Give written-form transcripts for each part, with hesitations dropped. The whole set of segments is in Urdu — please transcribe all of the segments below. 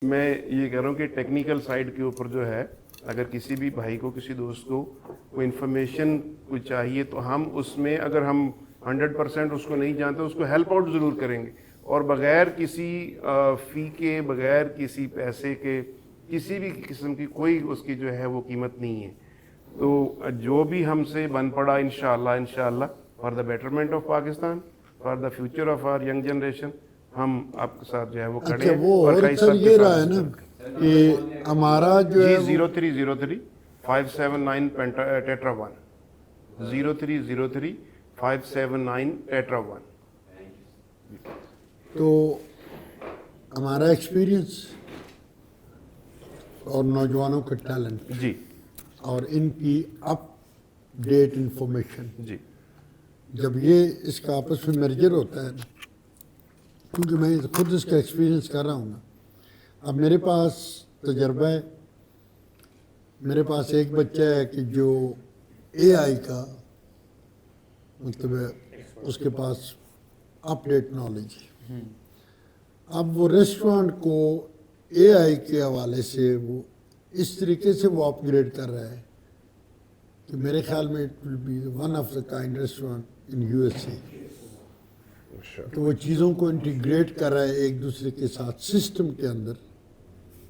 میں یہ کہہ رہا ہوں کہ ٹیکنیکل سائڈ کے اوپر جو ہے اگر کسی بھی بھائی کو کسی دوست کو کوئی انفارمیشن کوئی چاہیے تو ہم اس میں اگر ہم 100% اس کو نہیں جانتے اس کو ہیلپ آؤٹ ضرور کریں گے، اور بغیر کسی فی کے، بغیر کسی پیسے کے، کسی بھی قسم کی کوئی اس کی جو ہے وہ قیمت نہیں ہے. تو جو بھی ہم سے بن پڑا انشاءاللہ for the betterment of Pakistan, for the future of our young generation, ہم آپ کے ساتھ جو ہے وہ کھڑے اچھا، ہیں. وہ اور اور کئی سر سب کے یہ ساتھ رہا ہے نا کہ ہمارا جو جی ہے 0303 579 ٹیٹرا 1 0303 579 ٹیٹرا 1. تو ہمارا ایکسپیرینس اور نوجوانوں کا ٹیلنٹ جی اور ان کی اپ ڈیٹ انفارمیشن، جی جب یہ اس کا آپس میں مرجر ہوتا ہے نا، کیونکہ میں خود اس کا ایکسپیرینس کر رہا ہوں نا. اب میرے پاس تجربہ ہے، میرے پاس ایک بچہ ہے کہ جو اے آئی کا مطلب ہے اس کے پاس اپ ڈیٹ نالج ہے. اب وہ ریسٹورانٹ کو اے آئی کے حوالے سے وہ اس طریقے سے وہ اپ گریڈ کر رہا ہے کہ میرے خیال میں it will be one of the kind restaurant in U S A. تو وہ چیزوں کو انٹیگریٹ کر رہا ہے ایک دوسرے کے ساتھ سسٹم کے اندر.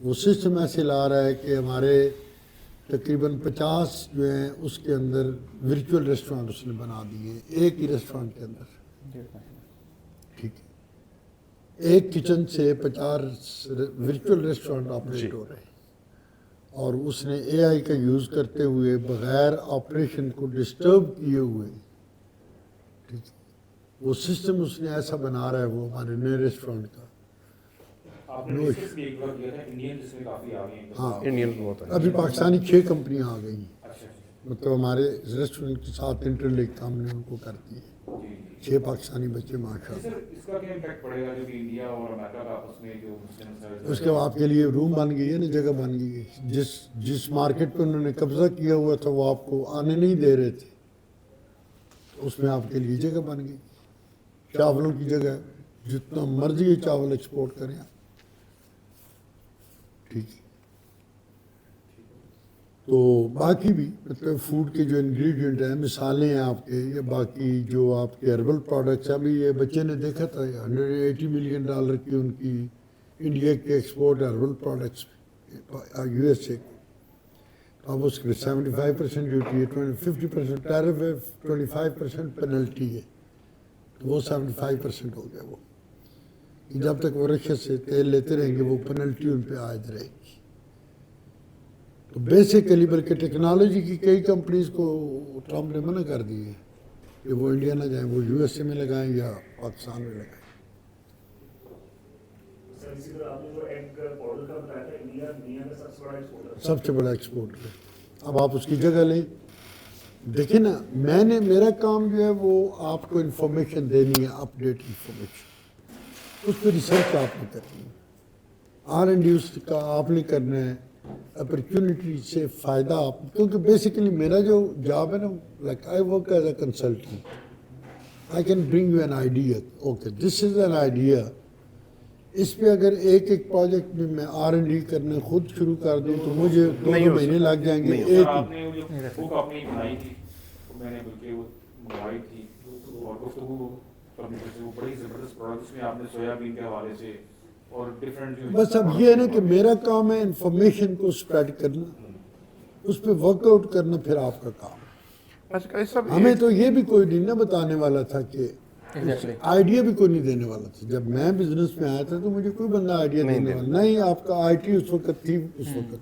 وہ سسٹم ایسے لا رہا ہے کہ ہمارے تقریباً 50 جو ہیں اس کے اندر ورچوئل ریسٹورانٹ اس نے بنا دیے ایک ہی ریسٹورانٹ کے اندر. ٹھیک ہے، ایک کچن سے 50 ورچوئل ریسٹورانٹ آپریٹ ہو رہے ہیں، اور اس نے اے آئی کا یوز کرتے ہوئے بغیر آپریشن کو ڈسٹرب کیے ہوئے، ٹھیک ہے، وہ سسٹم اس نے ایسا بنا رہا ہے وہ ہمارے نئے ریسٹورانٹ کا. ہاں، انڈین بہت ہے. ابھی پاکستانی 6 کمپنیاں آ گئی ہیں، مطلب ہمارے ریسٹورنٹ کے ساتھ انٹر لنک ہم نے ان کو کر دی ہے. 6 پاکستانی بچے ماشاء اللہ. اس کے آپ کے لیے روم بن گئی ہے نا، جگہ بن گئی ہے. جس مارکیٹ پہ انہوں نے قبضہ کیا ہوا تھا وہ آپ کو آنے نہیں دے رہے تھے، اس میں آپ کے لیے جگہ بن گئی. چاولوں کی جگہ جتنا مرضی چاول ایکسپورٹ کریں آپ. ٹھیک ہے. تو باقی بھی مطلب فوڈ کے جو انگریڈینٹ ہیں، مثالیں ہیں آپ کے، یا باقی جو آپ کے ہربل پروڈکٹس. ابھی یہ بچے نے دیکھا تھا $180 ملین کی ان کی انڈیا کے export herbal products you S اے کو. اب اس کے 75% ڈیوٹی ہے، 50% ٹیرف ہے، 25% پینلٹی ہے. تو وہ 75% ہو گیا. وہ جب تک وہ رشیا سے تیل لیتے رہیں گے وہ پینلٹی ان پہ عائد رہے گی. تو بیسیکلی بلکہ ٹیکنالوجی کی کئی کمپنیز کو ٹرمپ نے منع کر دی ہے کہ وہ انڈیا نہ جائیں، وہ یو ایس اے میں لگائیں یا پاکستان میں لگائیں. سب سے بڑا ایکسپورٹر ہے. اب آپ اس کی جگہ لیں. دیکھیں نا، میرا کام جو ہے وہ آپ کو انفارمیشن دینی ہے، اپ ڈیٹ انفارمیشن. اس پہ ریسرچ آپ نے کرنی ہے، R&D اس کا آپ نے کرنا ہے، اپرچونٹی سے فائدہ آپ. کیونکہ بیسیکلی میرا جو جاب ہے نا، like I work as a consultant. I can bring you an idea, okay this is an idea. اس پہ اگر ایک پروجیکٹ میں R&D کرنا خود شروع کر دوں تو مجھے 2 مہینے لگ جائیں گے. ایک آپ نے بک اپنی بنائی تھی، میں نے بلکہ وہ منگوائی تھی، اور گفتگو وہ بڑی زبردست پروڈکٹس میں آپ نے سویابین کے حوالے سے اور ڈفرینٹ. بس اب یہ ہے نا کہ میرا کام ہے انفارمیشن کو اسپریڈ کرنا، اس پہ ورک آؤٹ کرنا پھر آپ کا کام ہے. ہمیں تو یہ بھی کوئی نہیں نہ بتانے والا تھا کہ آئیڈیا بھی کوئی نہیں دینے والا تھا. جب میں بزنس میں آیا تھا تو مجھے کوئی بندہ آئیڈیا دینے والا نہیں. آپ کا IT اس وقت تھی، اس وقت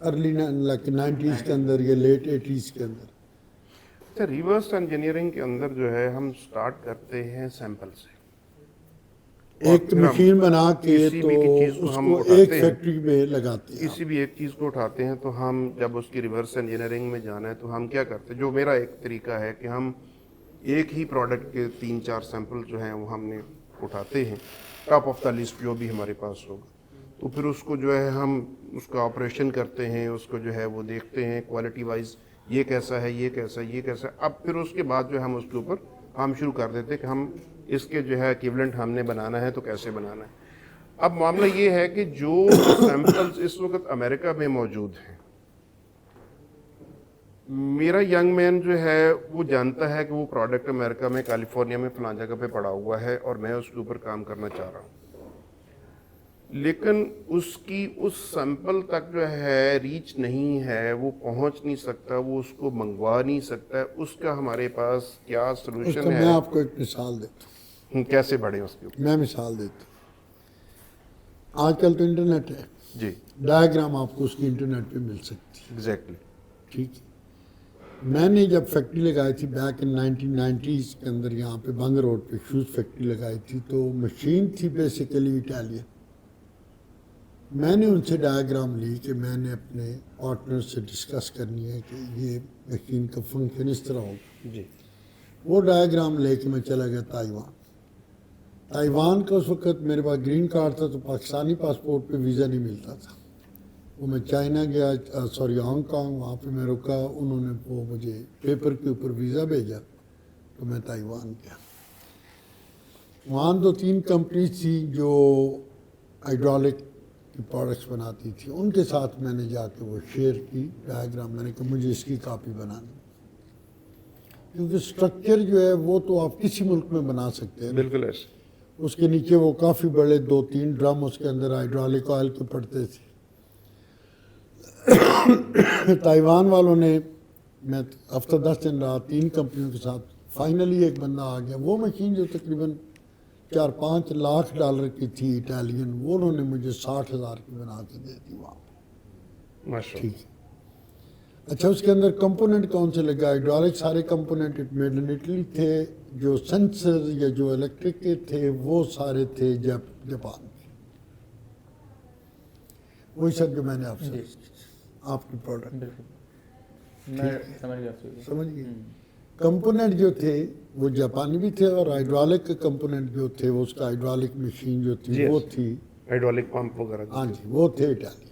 ارلی 90s کے اندر یا لیٹ 80s کے اندر. اچھا، ریورس انجینئرنگ کے اندر جو ہے ہم سٹارٹ کرتے ہیں سیمپل سے. ایک مشین بنا کے تو اس کو ایک فیکٹری میں لگاتے ہیں. کسی بھی ایک چیز کو اٹھاتے ہیں تو ہم جب اس کی ریورس انجینئرنگ میں جانا ہے تو ہم کیا کرتے ہیں، جو میرا ایک طریقہ ہے کہ ہم ایک ہی پروڈکٹ کے 3-4 سیمپل جو ہیں وہ ہم نے اٹھاتے ہیں، ٹاپ آف دا لسٹ جو بھی ہمارے پاس ہوگا. تو پھر اس کو جو ہے ہم اس کا آپریشن کرتے ہیں، اس کو جو ہے وہ دیکھتے ہیں کوالٹی وائز، یہ کیسا ہے، یہ کیسا ہے، یہ کیسا ہے. اب پھر اس کے بعد جو ہے ہم اس کے اوپر ہم شروع کر دیتے کہ ہم اس کے جو ہے ایکویولنٹ ہم نے بنانا ہے تو کیسے بنانا ہے. اب معاملہ یہ ہے کہ جو سیمپلز اس وقت امریکہ میں موجود ہیں، میرا ینگ مین جو ہے وہ جانتا ہے کہ وہ پروڈکٹ امریکہ میں کیلیفورنیا میں فلاں جگہ پہ پڑا ہوا ہے اور میں اس کے اوپر کام کرنا چاہ رہا ہوں، لیکن اس کی اس سیمپل تک جو ہے ریچ نہیں ہے، وہ پہنچ نہیں سکتا، وہ اس کو منگوا نہیں سکتا ہے، اس کا ہمارے پاس کیا اس کا سلوشن میں ہے؟ آپ کو ایک مثال دیتا ہوں، کیسے بڑھیں اس کے اوپر؟ میں مثال دیتا ہوں. آج کل تو انٹرنیٹ ہے، جی ڈائیگرام آپ کو اس کی انٹرنیٹ پہ مل سکتی ہے. ایگزیکٹلی. ٹھیک ہے. میں نے جب فیکٹری لگائی تھی بیک ان 1990s کے اندر یہاں پہ بنگ روڈ پہ شوز فیکٹری لگائی تھی، تو مشین تھی بیسیکلی اٹالین. میں نے ان سے ڈائیگرام لی کہ میں نے اپنے پارٹنر سے ڈسکس کرنی ہے کہ یہ مشین کا فنکشن اس طرح ہوگا. جی وہ ڈائیگرام لے کے میں چلا گیا تائیوان. تائیوان کا اس وقت میرے پاس گرین کارڈ تھا تو پاکستانی پاسپورٹ پہ ویزا نہیں ملتا تھا. وہ میں چائنا گیا، ہانگ کانگ، وہاں پہ میں رکا، انہوں نے وہ مجھے پیپر کے اوپر ویزا بھیجا تو میں تائیوان گیا. وہاں 2-3 کمپنیز تھی جو ہائیڈرولک کی پروڈکٹس بناتی تھی، ان کے ساتھ میں نے جا کے وہ شیئر کی ڈائیگرام. میں نے کہا مجھے اس کی کاپی بنانی، کیونکہ اسٹرکچر جو ہے وہ تو آپ کسی ملک میں بنا سکتے ہیں. بالکل ایسے. اس کے نیچے وہ کافی بڑے 2-3 ڈرم اس کے اندر ہائیڈرولک آئل کے پڑتے تھے. تائیوان والوں نے، میں ہفتہ 10 دن رہا 3 کمپنیوں کے ساتھ، فائنلی ایک بندہ آ گیا. وہ مشین جو تقریباً 4-5 لاکھ ڈالر کی تھی اٹالین، وہ انہوں نے مجھے 60,000 کی بنا کے دے دی وہاں پہ. ماشاء ٹھیک ہے. اچھا اس کے اندر کمپوننٹ کون سے لگا؟ ہائیڈرولک سارے کمپوننٹ میڈ ان اٹلی تھے. جو سینسر یا جو الیکٹرک کے تھے وہ سارے تھے جاپان کے. وہی سب جو میں نے آپ سے آپ کی پروڈکٹ بالکل میں سمجھ گیا. سمجھ گئے. کمپوننٹ جو تھے وہ جاپانی بھی تھے، اور ہائیڈرولک کے کمپوننٹ جو تھے وہ اس کا ہائیڈرولک مشین جو تھی وہ تھی، ہائیڈرولک پمپ وغیرہ. ہاں جی وہ تھے اٹالین.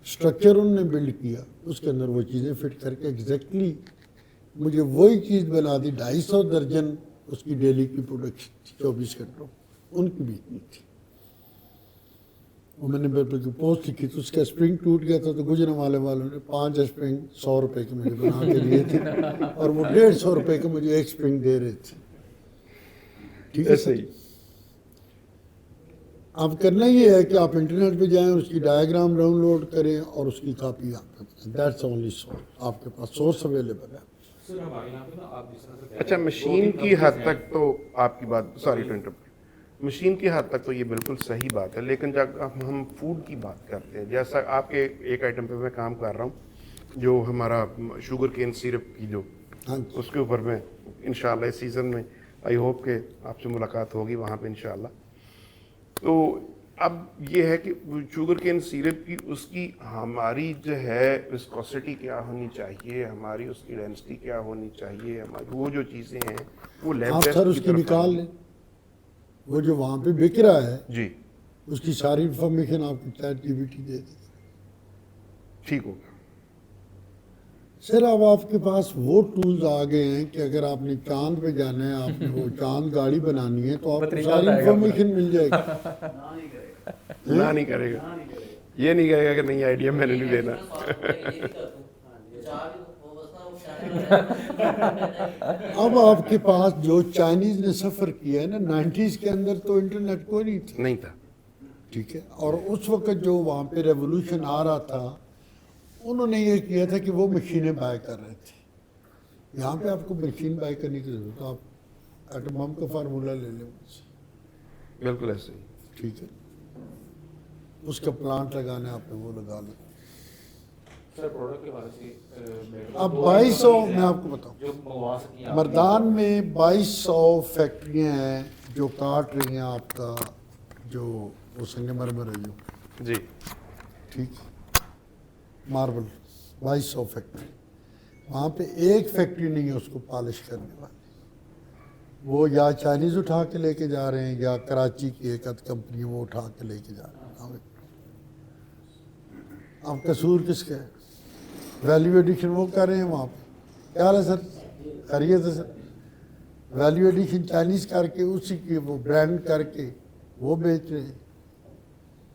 اسٹرکچر انہوں نے بلڈ کیا، اس کے اندر وہ چیزیں فٹ کر کے ایگزیکٹلی مجھے وہی چیز بنا دی. 250 درجن اس کی ڈیلی کی پروڈکشن تھی 24 گھنٹوں، ان کی بھی اتنی تھی. وہ میں نے پوسٹ لکھی تو اس کا اسپرنگ ٹوٹ گیا تھا، تو گجرانوالے والوں نے 5 اسپرنگ 100 روپے کے مجھے بنا کے دیے تھے، اور وہ 150 روپے کے مجھے ایک اسپرنگ دے رہے تھے. ٹھیک ہے سر. اب کرنا یہ ہے کہ آپ انٹرنیٹ پہ جائیں، اس کی ڈائیگرام ڈاؤن لوڈ کریں اور اس کی کاپی آپ کے پاس. That's only source. آپ کے پاس سورس اویلیبل ہے. سر ہمارے یہاں پہ نا آپ جس طرح سے کہہ رہے اچھا ہیں، مشین 2-3 کی حد companies تک ہیں. تو آپ کی بات، سوری ٹو انٹرپٹ، مشین کی حد تک تو یہ بالکل صحیح بات ہے، لیکن جب ہم فوڈ کی بات کرتے ہیں، جیسا آپ کے ایک آئٹم پہ میں کام کر رہا ہوں جو ہمارا شوگر کین سیرپ کی جو ہاں جی. اس کے اوپر میں انشاءاللہ اس سیزن میں آئی ہوپ کہ آپ سے ملاقات ہوگی وہاں پہ انشاءاللہ. تو اب یہ ہے کہ شوگر کین سیرپ کی اس کی ہماری جو ہے وسکوسٹی کیا ہونی چاہیے، ہماری اس کی ڈینسٹی کیا ہونی چاہیے، ہماری وہ جو چیزیں ہیں وہ لیب آپ ٹیسٹ سر اس کی طرف نکال لیں. وہ جو وہاں پہ بک رہا ہے جی اس کی ساری انفارمیشن آپ کو چیٹ جی پی ٹی دے دے. ٹھیک ہوگا. سر اب آپ کے پاس وہ ٹولز آ گئے ہیں کہ اگر آپ نے چاند پہ جانا ہے، آپ نے وہ چاند گاڑی بنانی ہے، تو آپ کو طریقہ ساری بتائے گا انفارمیشن مل جائے گی. نہ نہیں کرے گا، یہ نہیں کہے گا کہ نہیں آئیڈیا میں نے نہیں دینا. اب آپ کے پاس جو چائنیز نے سفر کیا ہے نا 90s کے اندر، تو انٹرنیٹ کوئی نہیں تھا. نہیں تھا. ٹھیک ہے. اور اس وقت جو وہاں پہ ریولوشن آ رہا تھا، انہوں نے یہ کیا تھا کہ وہ مشینیں بائی کر رہے تھے. یہاں پہ آپ کو مشین بائی کرنے کی ضرورت ہے. آپ ایٹم بم کا فارمولہ لے لیں مجھ سے. بالکل ایسے ہی. ٹھیک ہے. اس کا پلانٹ لگانا ہے آپ نے، وہ لگا لیں. سر پروڈکٹ کے بارے سے اب 2200 میں آپ کو بتاؤں، جو منگوا سکتی ہیں آپ. مردان میں 2200 فیکٹریاں ہیں جو کاٹ رہی ہیں آپ کا جو وہ سنگ مرمر ہے جو. جی ٹھیک. Marble 2200 factory. وہاں پہ ایک فیکٹری نہیں ہے اس کو پالش کرنے والی. وہ یا چائنیز اٹھا کے لے کے جا رہے ہیں، یا کراچی کی ایک آدھ کمپنی وہ اٹھا کے لے کے جا رہے ہیں. اب قصور کس کا ہے؟ ویلیو ایڈیشن وہ کر رہے ہیں وہاں پہ. کیا ہے سر؟ خیریت ہے سر؟ ویلیو ایڈیشن چائنیز کر کے اسی کی وہ برانڈ کر کے وہ بیچ رہے ہیں.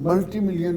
$multi million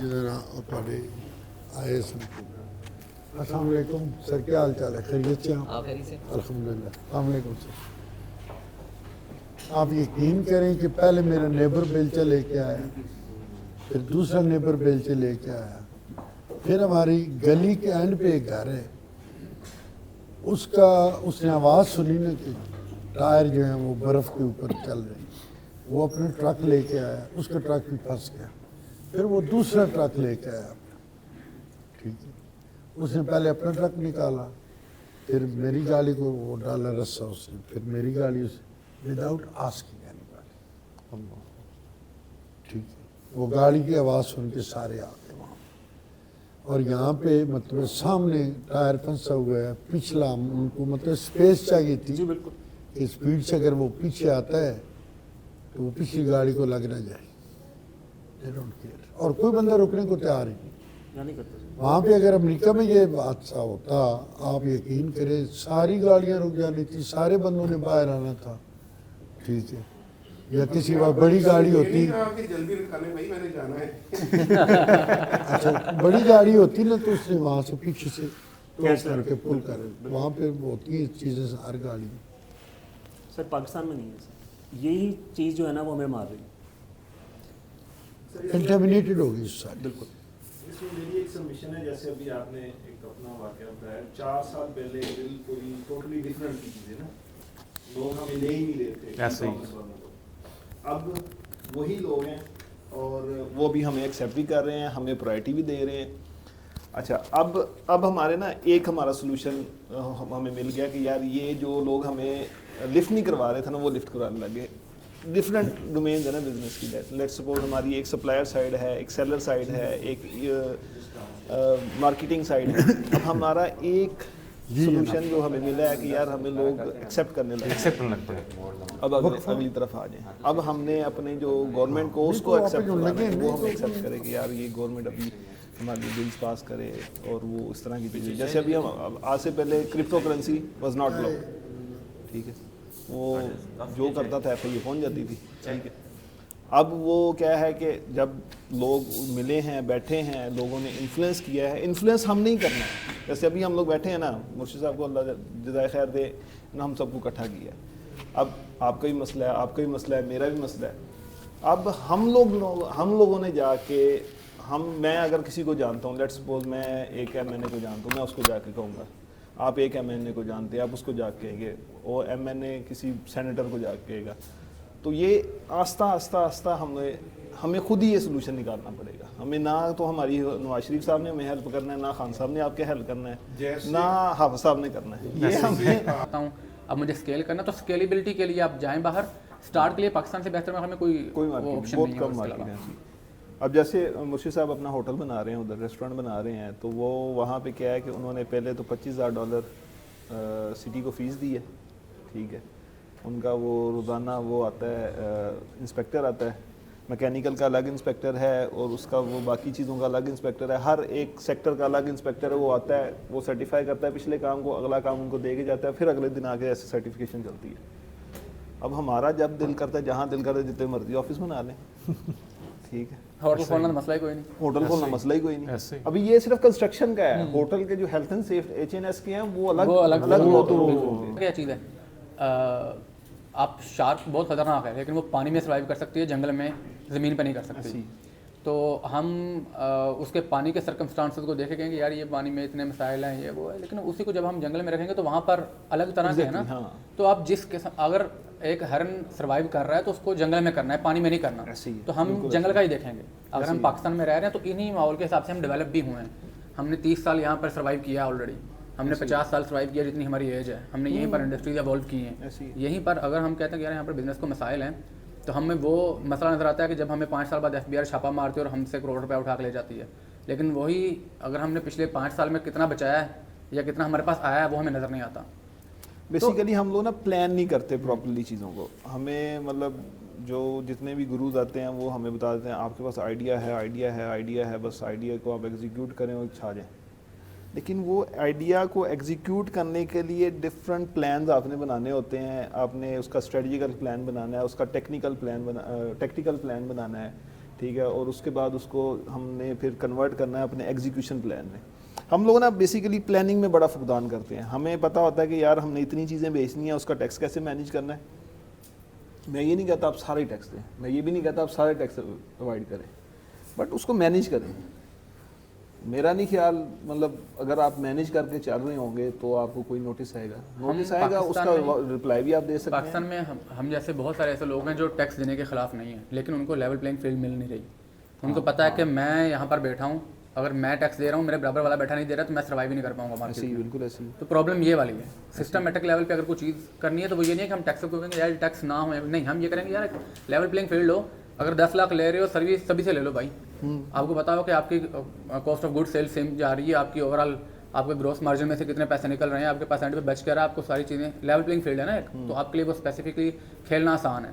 جنہوں نے آئے سن السلام علیکم سر، کیا حال چال ہے؟ خیریت سے ہیں آپ؟ الحمدللہ۔ السلام علیکم سر۔ آپ یقین کریں کہ پہلے میرا نیبر بیلچہ لے کے آیا، پھر دوسرا نیبر بیلچہ لے کے آیا، پھر ہماری گلی کے اینڈ پہ ایک گھر ہے، اس نے آواز سنی نا کہ ٹائر جو ہیں وہ برف کے اوپر چل رہے ہیں، وہ اپنا ٹرک لے کے آیا، اس کا ٹرک بھی پھنس گیا، پھر وہ دوسرا ٹرک لے کے آیا، ٹھیک ہے، اس نے پہلے اپنا ٹرک نکالا، پھر میری گاڑی کو وہ ڈالا رسا اس نے، پھر میری گاڑی اسے وداؤٹ آسکنگ اینی باڈی، ٹھیک ہے، وہ گاڑی کی آواز سن کے سارے آ گئے وہاں، اور یہاں پہ مطلب سامنے ٹائر پھنسا ہوا ہے، پچھلا ان کو مطلب اسپیس چاہیے تھی کہ اسپیڈ سے اگر وہ پیچھے آتا ہے تو وہ پچھلی گاڑی کو لگ نہ جائے، They don't care. اور کوئی بندہ رکنے کو تیار ہی نہیں۔ نہیں کرتا سر۔ وہاں پہ اگر امریکہ میں یہ حادثہ ہوتا آپ یقین کریں ساری گاڑیاں رک جانی تھی، سارے بندوں نے باہر آنا تھا، ٹھیک ہے، یا کسی وقت بڑی گاڑی ہوتی، جلدی نکالے بھائی میں نے جانا ہے، اچھا بڑی گاڑی ہوتی نا تو اس نے وہاں سے پیچھے سے کیش کر کے پل کر، وہاں پہ ہوتی ہیں چیزیں ہر گاڑی میں۔ سر پاکستان میں نہیں ہے سر، یہی چیز جو ہے نا وہ ہمیں مار رہی ہے۔ کنٹامینیٹڈ ہوگی اس سائڈ۔ بالکل اس میں میری ایک سبمیشن ہے، جیسے ابھی آپ نے ایک اپنا واقعہ بتایا، 4 سال پہلے بالکل ٹوٹلی ڈفرینٹ کی چیزیں نا، لوگ ہمیں لے ہی نہیں دیتے، ایسے ہی۔ اب وہی لوگ ہیں اور وہ بھی ہمیں ایکسیپٹ بھی کر رہے ہیں، ہمیں پرائرٹی بھی دے رہے ہیں۔ اچھا اب ہمارے نا ایک ہمارا سلوشن ہمیں مل گیا کہ یار یہ جو لوگ ہمیں لفٹ نہیں کروا رہے تھے نا وہ لفٹ کرانے لگے۔ ڈفرینٹ ڈومینز ہیں نا بزنس کی، لیٹ سپوز ہماری ایک سپلائر سائڈ ہے، ایک سیلر سائڈ ہے، ایک مارکیٹنگ سائڈ ہے۔ اب ہمارا ایک سلوشن جو ہمیں ملا ہے کہ یار ہمیں لوگ ایکسیپٹ کرنے لگے، ایکسیپٹ کرنے لگتے ہیں۔ اب اگلی طرف آ جائیں، اب ہم نے اپنے جو گورنمنٹ کو اس کو ایکسیپٹ کرنا ہے، وہ ہم ایکسیپٹ کرے کہ یار یہ گورنمنٹ ابھی ہمارے بلز پاس کرے اور وہ اس طرح کی چیزیں، جیسے ابھی ہم آج سے پہلے crypto currency was not allowed, ٹھیک ہے، وہ جو کرتا تھا ایف آئی اے پہنچ جاتی تھی، ٹھیک ہے۔ اب وہ کیا ہے کہ جب لوگ ملے ہیں، بیٹھے ہیں، لوگوں نے انفلوئنس کیا ہے، انفلوئنس ہم نہیں کرنا ہے، جیسے ابھی ہم لوگ بیٹھے ہیں نا، مرشد صاحب کو اللہ جزائے خیر دے نا، ہم سب کو اکٹھا کیا ہے، اب آپ کا بھی مسئلہ ہے، آپ کا بھی مسئلہ ہے، میرا بھی مسئلہ ہے، اب ہم لوگوں نے جا کے میں اگر کسی کو جانتا ہوں، لیٹ سپوز میں ایک ایم این اے کو جانتا ہوں، میں اس کو جا کے کہوں گا، آپ ایک ایم این اے کو جانتے ہیں، آپ اس کو جا کے کہیں گے، اور ایم این اے کسی سینیٹر کو جا کے کہے گا، تو یہ آہستہ آہستہ ہمیں خود ہی یہ سلوشن نکالنا پڑے گا۔ ہمیں نہ تو ہماری نواز شریف صاحب نے ہمیں ہیلپ کرنا ہے، نہ خان صاحب نے آپ کے ہیلپ کرنا ہے، نہ حافظ صاحب نے کرنا ہے، یہ ہمیں آتا ہوں اب مجھے اسکیل کرنا، تو اسکیلیبلٹی کے لیے آپ جائیں باہر، اسٹارٹ کے لیے پاکستان سے بہتر میں ہمیں کوئی مارکیٹ بہت کم مارکیٹ ہے۔ اب جیسے مرشد صاحب اپنا ہوٹل بنا رہے ہیں، ادھر ریسٹورینٹ بنا رہے ہیں، تو وہ وہاں پہ کیا ہے کہ انہوں نے پہلے تو $25,000 سٹی کو فیس دی ہے، ٹھیک ہے، ان کا وہ روزانہ وہ آتا ہے انسپیکٹر آتا ہے، میکینیکل کا الگ انسپیکٹر ہے اور اس کا وہ باقی چیزوں کا الگ انسپیکٹر ہے، ہر ایک سیکٹر کا الگ انسپیکٹر ہے، وہ آتا ہے، وہ سرٹیفائی کرتا ہے پچھلے کام کو، اگلا کام ان کو دے کے جاتا ہے، پھر اگلے دن آگے ایسے سرٹیفکیشن چلتی ہے۔ اب ہمارا جب دل کرتا ہے، جہاں دل کرتا ہے، جتنے مرضی آفس بنا لیں، ٹھیک ہے، ہوٹل کھولنا مسئلہ ہی کوئی نہیں، ہوٹل کھولنا مسئلہ ہی کوئی نہیں۔ ابھی یہ صرف کنسٹرکشن کا ہے، ہوٹل کے جو ہیلتھ اینڈ سیفٹی HNS کے ہیں وہ الگ کیا چیز ہے۔ آپ شارک بہت خطرناک ہے، لیکن وہ پانی میں سروائیو کر سکتی ہے، جنگل میں زمین پہ نہیں کر سکتی، تو ہم اس کے پانی کے سرکمسٹانسز کو دیکھیں گے کہ یار یہ پانی میں اتنے مسائل ہیں، یہ وہ ہے، لیکن اسی کو جب ہم جنگل میں رکھیں گے تو وہاں پر الگ طرح کے ہے نا، تو آپ جس قسم اگر ایک ہرن سروائیو کر رہا ہے تو اس کو جنگل میں کرنا ہے، پانی میں نہیں کرنا، تو ہم جنگل کا ہی دیکھیں گے۔ اگر ہم پاکستان میں رہ رہے ہیں تو انہی ماحول کے حساب سے ہم ڈیولپ بھی ہوئے ہیں، ہم نے 30 سال یہاں پر سروائیو کیا آلریڈی، ہم نے 50 سال سروائیو کیا جتنی ہماری ایج ہے، ہم نے یہیں پر انڈسٹریز ایوالو کی ہیں، یہیں پر اگر ہم کہتے ہیں کہ یار یہاں پر بزنس کو مسائل ہیں، تو ہمیں وہ مسئلہ نظر آتا ہے کہ جب ہمیں 5 سال بعد FBI چھاپا مارتی ہے اور ہم سے کروڑ روپے اٹھا کے لے جاتی ہے، لیکن وہی اگر ہم نے پچھلے 5 سال میں کتنا بچایا ہے یا کتنا ہمارے پاس آیا ہے وہ ہمیں نظر نہیں آتا۔ بیسیکلی ہم لوگ نا پلان نہیں کرتے پراپرلی چیزوں کو، ہمیں مطلب جو جتنے بھی گروز آتے ہیں وہ ہمیں بتا دیتے ہیں آپ کے پاس آئیڈیا ہے، بس آئیڈیا کو آپ ایگزیکیوٹ کریں اور چھا جائیں، لیکن وہ آئیڈیا کو ایگزیکیوٹ کرنے کے لیے ڈفرینٹ پلانز آپ نے بنانے ہوتے ہیں، آپ نے اس کا اسٹریٹجیکل پلان بنانا ہے، اس کا ٹیکنیکل پلان بنانا ہے، ٹھیک ہے, اور اس کے بعد اس کو ہم نے پھر کنورٹ کرنا ہے اپنے ایگزیکیوشن پلان میں. ہم لوگ نا بیسیکلی پلاننگ میں بڑا فقدان کرتے ہیں. ہمیں پتہ ہوتا ہے کہ یار ہم نے اتنی چیزیں بیچنی ہیں, اس کا ٹیکس کیسے مینیج کرنا ہے. میں یہ نہیں کہتا آپ سارے ٹیکس دیں, میں یہ بھی نہیں کہتا آپ سارے ٹیکس اوائڈ کریں, بٹ اس کو مینیج کریں. میرا نہیں خیال, مطلب اگر آپ مینیج کر کے چل رہے ہوں گے تو آپ کو کوئی نوٹس آئے گا, اس کا رپلائی بھی آپ دے سکتے ہیں. پاکستان میں ہم جیسے بہت سارے ایسے لوگ ہیں جو ٹیکس دینے کے خلاف نہیں ہیں, لیکن ان کو لیول پلینگ فیلڈ مل نہیں رہی. ان کو پتہ ہے کہ میں یہاں پر بیٹھا ہوں, اگر میں ٹیکس دے رہا ہوں, میرے برابر والا بیٹھا نہیں دے رہا, تو میں سروائیو نہیں کر پاؤں گا مارکیٹ میں. بالکل ایسی. تو پرابلم یہ والی ہے. سسٹمیٹک لیول پہ اگر کوئی چیز کرنی ہے تو وہ یہ نہیں ہے کہ ہم ٹیکس کو کہیں گے یار ٹیکس نہ ہو, نہیں, ہم یہ کریں گے یار لیول پلینگ فیلڈ ہو. اگر 10 لاکھ لے رہے ہو سروس سبھی سے لے لو بھائی. آپ کو پتا ہو کہ آپ کی cost of good sell same جا رہی ہے, آپ کی اوور آل آپ کے گروس مارجن میں سے کتنے پیسے نکل رہے ہیں, آپ کے پرسینٹ پہ بچ کر رہا ہے, آپ کو ساری چیزیں لیول پلینگ فیلڈ ہے نا ایک, تو آپ کے لیے وہ اسپیسیفکلی کھیلنا آسان ہے.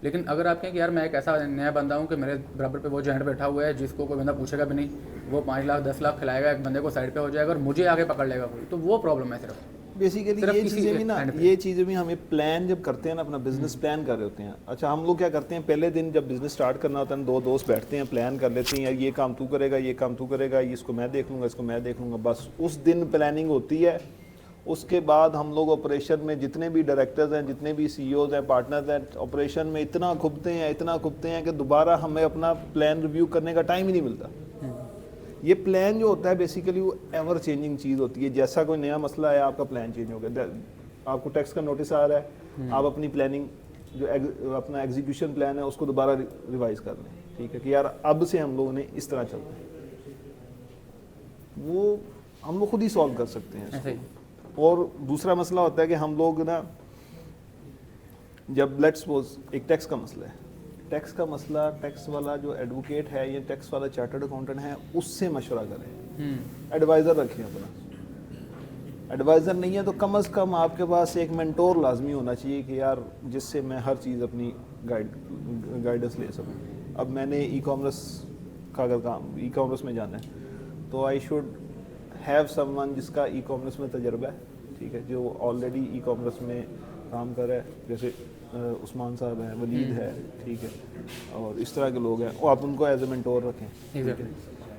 لیکن اگر آپ کہیں کہ یار میں ایک ایسا نیا بندہ ہوں کہ میرے برابر پہ وہ جوائنٹ بیٹھا ہوا ہے جس کو کوئی بندہ پوچھے گا بھی نہیں, وہ 5 لاکھ 10 لاکھ کھلائے گا, ایک بندے کو سائڈ پہ ہو جائے گا اور مجھے آگے پکڑ لے گا کوئی, تو وہ پرابلم ہے صرف. بیسیکلی یہ چیزیں بھی ہمیں پلان جب کرتے ہیں نا, اپنا بزنس پلان کر رہے ہوتے ہیں. اچھا ہم لوگ کیا کرتے ہیں, پہلے دن جب بزنس سٹارٹ کرنا ہوتا ہے 2 دوست بیٹھتے ہیں, پلان کر لیتے ہیں, یار یہ کام تو کرے گا, یہ کام تو کرے گا, اس کو میں دیکھ لوں گا, اس کو میں دیکھ لوں گا, بس اس دن پلاننگ ہوتی ہے. اس کے بعد ہم لوگ آپریشن میں جتنے بھی ڈائریکٹرز ہیں, جتنے بھی سی ای اوز ہیں, پارٹنرز ہیں, آپریشن میں اتنا کھبتے ہیں کہ دوبارہ ہمیں اپنا پلان ریویو کرنے کا ٹائم ہی نہیں ملتا. یہ پلان جو ہوتا ہے بیسیکلی وہ ایور چینجنگ چیز ہوتی ہے. جیسا کوئی نیا مسئلہ ہے آپ کا پلان چینج ہو گیا, آپ کو ٹیکس کا نوٹس آ رہا ہے, آپ اپنی پلاننگ جو اپنا ایگزیکیوشن پلان ہے اس کو دوبارہ ریوائز کر لیں. ٹھیک ہے کہ یار اب سے ہم لوگوں نے اس طرح چلنا ہے, وہ ہم لوگ خود ہی سالو کر سکتے ہیں. اور دوسرا مسئلہ ہوتا ہے کہ ہم لوگ نا جب لیٹس سپوز ایک ٹیکس کا مسئلہ ہے, ٹیکس کا مسئلہ ٹیکس والا جو ایڈوکیٹ ہے یا ٹیکس والا چارٹرڈ اکاؤنٹنٹ ہے اس سے مشورہ کریں, ایڈوائزر رکھیں اپنا. ایڈوائزر نہیں ہے تو کم از کم آپ کے پاس ایک مینٹور لازمی ہونا چاہیے کہ یار جس سے میں ہر چیز اپنی گائیڈنس لے سکوں. اب میں نے ای کامرس کا اگر کام ای کامرس میں جانا ہے تو I should have some one جس کا ای کامرس میں تجربہ ہے, ٹھیک ہے, جو آلریڈی ای کامرس میں کام کر رہا ہے, جیسے عثمان صاحب ہیں, ولید ہے, ٹھیک ہے, اور اس طرح کے لوگ ہیں, اور آپ ان کو ایز اے مینٹور رکھیں.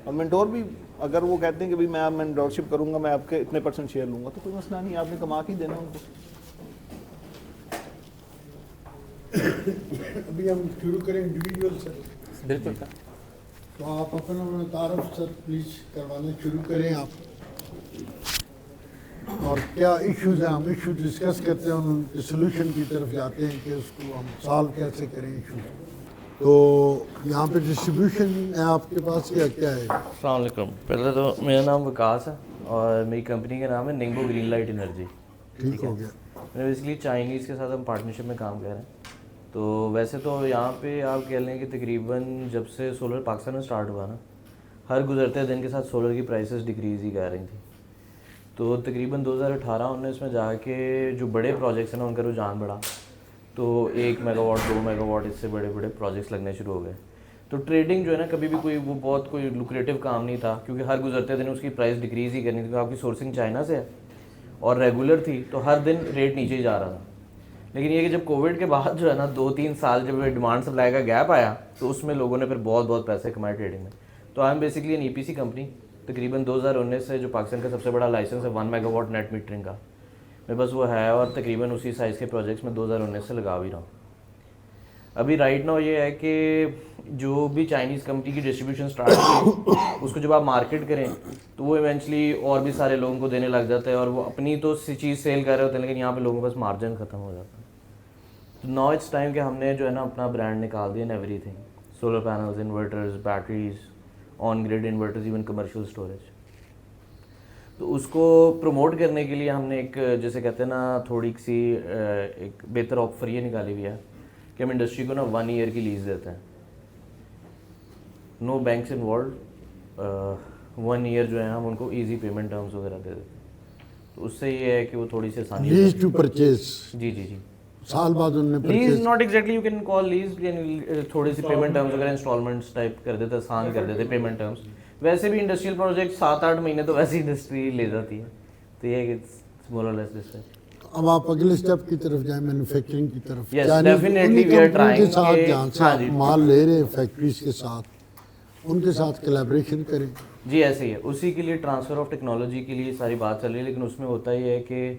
اور مینٹور بھی اگر وہ کہتے ہیں کہ میں مینٹورشپ کروں گا, میں آپ کے اتنے % شیئر لوں گا, تو کوئی مسئلہ نہیں, آپ نے کما کے دینا ان کو. ابھی ہم شروع کریں انڈیویجول سر. بالکل سر, تو آپ اپنا تعارف سر پلیز کروانا شروع کریں آپ, اور کیا ایشوز ہیں, ہم ایشو ڈسکس کرتے ہیں, ان کے سلوشن کی طرف جاتے ہیں کہ اس کو ہم سالو کیسے کریں ایشو. تو یہاں پہ ڈسٹریبیوشن ہے آپ کے پاس کیا ہے؟ السلام علیکم. پہلے تو میرا نام وکاس ہے اور میری کمپنی کا نام ہے ننگبو گرین لائٹ انرجی. ٹھیک ہو گیا. میں بیسکلی چائنیز کے ساتھ ہم پارٹنرشپ میں کام کر رہے ہیں. تو ویسے تو یہاں پہ آپ کہہ لیں کہ تقریباً جب سے سولر پاکستان میں سٹارٹ ہوا نا, ہر گزرتے دن کے ساتھ سولر کی پرائسز ڈکریز ہی کر رہی تھیں. تو تقریباً 2018-19 میں جا کے جو بڑے پروجیکٹس ہیں نا ان کا رجحان بڑھا, تو 1 میگا واٹ 2 میگا واٹ اس سے بڑے بڑے پروجیکٹس لگنے شروع ہو گئے. تو ٹریڈنگ جو ہے نا کبھی بھی کوئی وہ بہت کوئی لوکریٹو کام نہیں تھا, کیونکہ ہر گزرتے دن اس کی پرائس ڈکریز ہی کرنی تھی, کیونکہ آپ کی سورسنگ چائنا سے ہے اور ریگولر تھی, تو ہر دن ریٹ نیچے ہی جا رہا تھا. لیکن یہ کہ جب کووڈ کے بعد جو ہے نا 2-3 سال جب ڈیمانڈ سپلائی کا گیپ آیا, تو اس میں لوگوں نے پھر بہت پیسے کمائے ٹریڈنگ میں. تو I am basically N E P C company. تقریباً 2019 سے جو پاکستان کا سب سے بڑا لائسنس ہے 1 میگا واٹ نیٹ میٹرنگ کا, میرے پاس وہ ہے, اور تقریباً اسی سائز کے پروجیکٹس میں 2019 سے لگا بھی رہا ہوں. ابھی رائٹ ناؤ یہ ہے کہ جو بھی چائنیز کمپنی کی ڈسٹریبیوشن اسٹارٹ کی, اس کو جب آپ مارکیٹ کریں تو وہ ایونچولی اور بھی سارے لوگوں کو دینے لگ جاتا ہے, اور وہ اپنی تو چیز سیل کر رہے ہوتے ہیں, لیکن یہاں پہ لوگوں کے پاس مارجن ختم ہو جاتا ہے. تو ناؤ اٹس ٹائم کہ ہم نے جو ہے نا اپنا برانڈ نکال دیا, everything, solar panels, inverters, batteries, on grid inverters, even commercial storage. تو اس کو پروموٹ کرنے کے لیے ہم نے ایک جیسے کہتے ہیں نا تھوڑی سی ایک بہتر آفر یہ نکالی ہوئی ہے کہ ہم انڈسٹری کو نا 1 ایئر کی لیز دیتے ہیں, نو بینکس انوالوڈ, 1 ایئر جو ہے ہم ان کو ایزی پیمنٹ ٹرمز وغیرہ دے دیتے ہیں. تو اس سے یہ ہے کہ وہ تھوڑی سی آسانی, لیز ٹو پرچیز. جی سال بعد انہوں نے lease, not exactly you can call lease, تھوڑی سی پیمنٹ ٹرمز وغیرہ انسٹالمنٹس ٹائپ کر دیتے, آسان کر دیتے پیمنٹ ٹرمز. ویسے بھی انڈسٹریل پروجیکٹ 7-8 مہینے تو ویسے انڈسٹری لے جاتی ہے, تو یہ ہے کہ مور اور لیس دس ہے. اب آپ اگلے اسٹیپ کی طرف جائیں مینوفیکچرنگ کی طرف Yes, Chinese definitely انہی we are کمپنیوں کے trying ساتھ کہ- جہاں سے ہاں آپ جی. مال لے رہے ہیں فیکٹریز کے ساتھ ان کے ساتھ کلیبریشن کریں. جی ایسے ہی ہے, اسی کے لیے ٹرانسفر آف ٹیکنالوجی کے لیے ساری بات چل رہی ہے, لیکن اس میں ہوتا یہ ہے کہ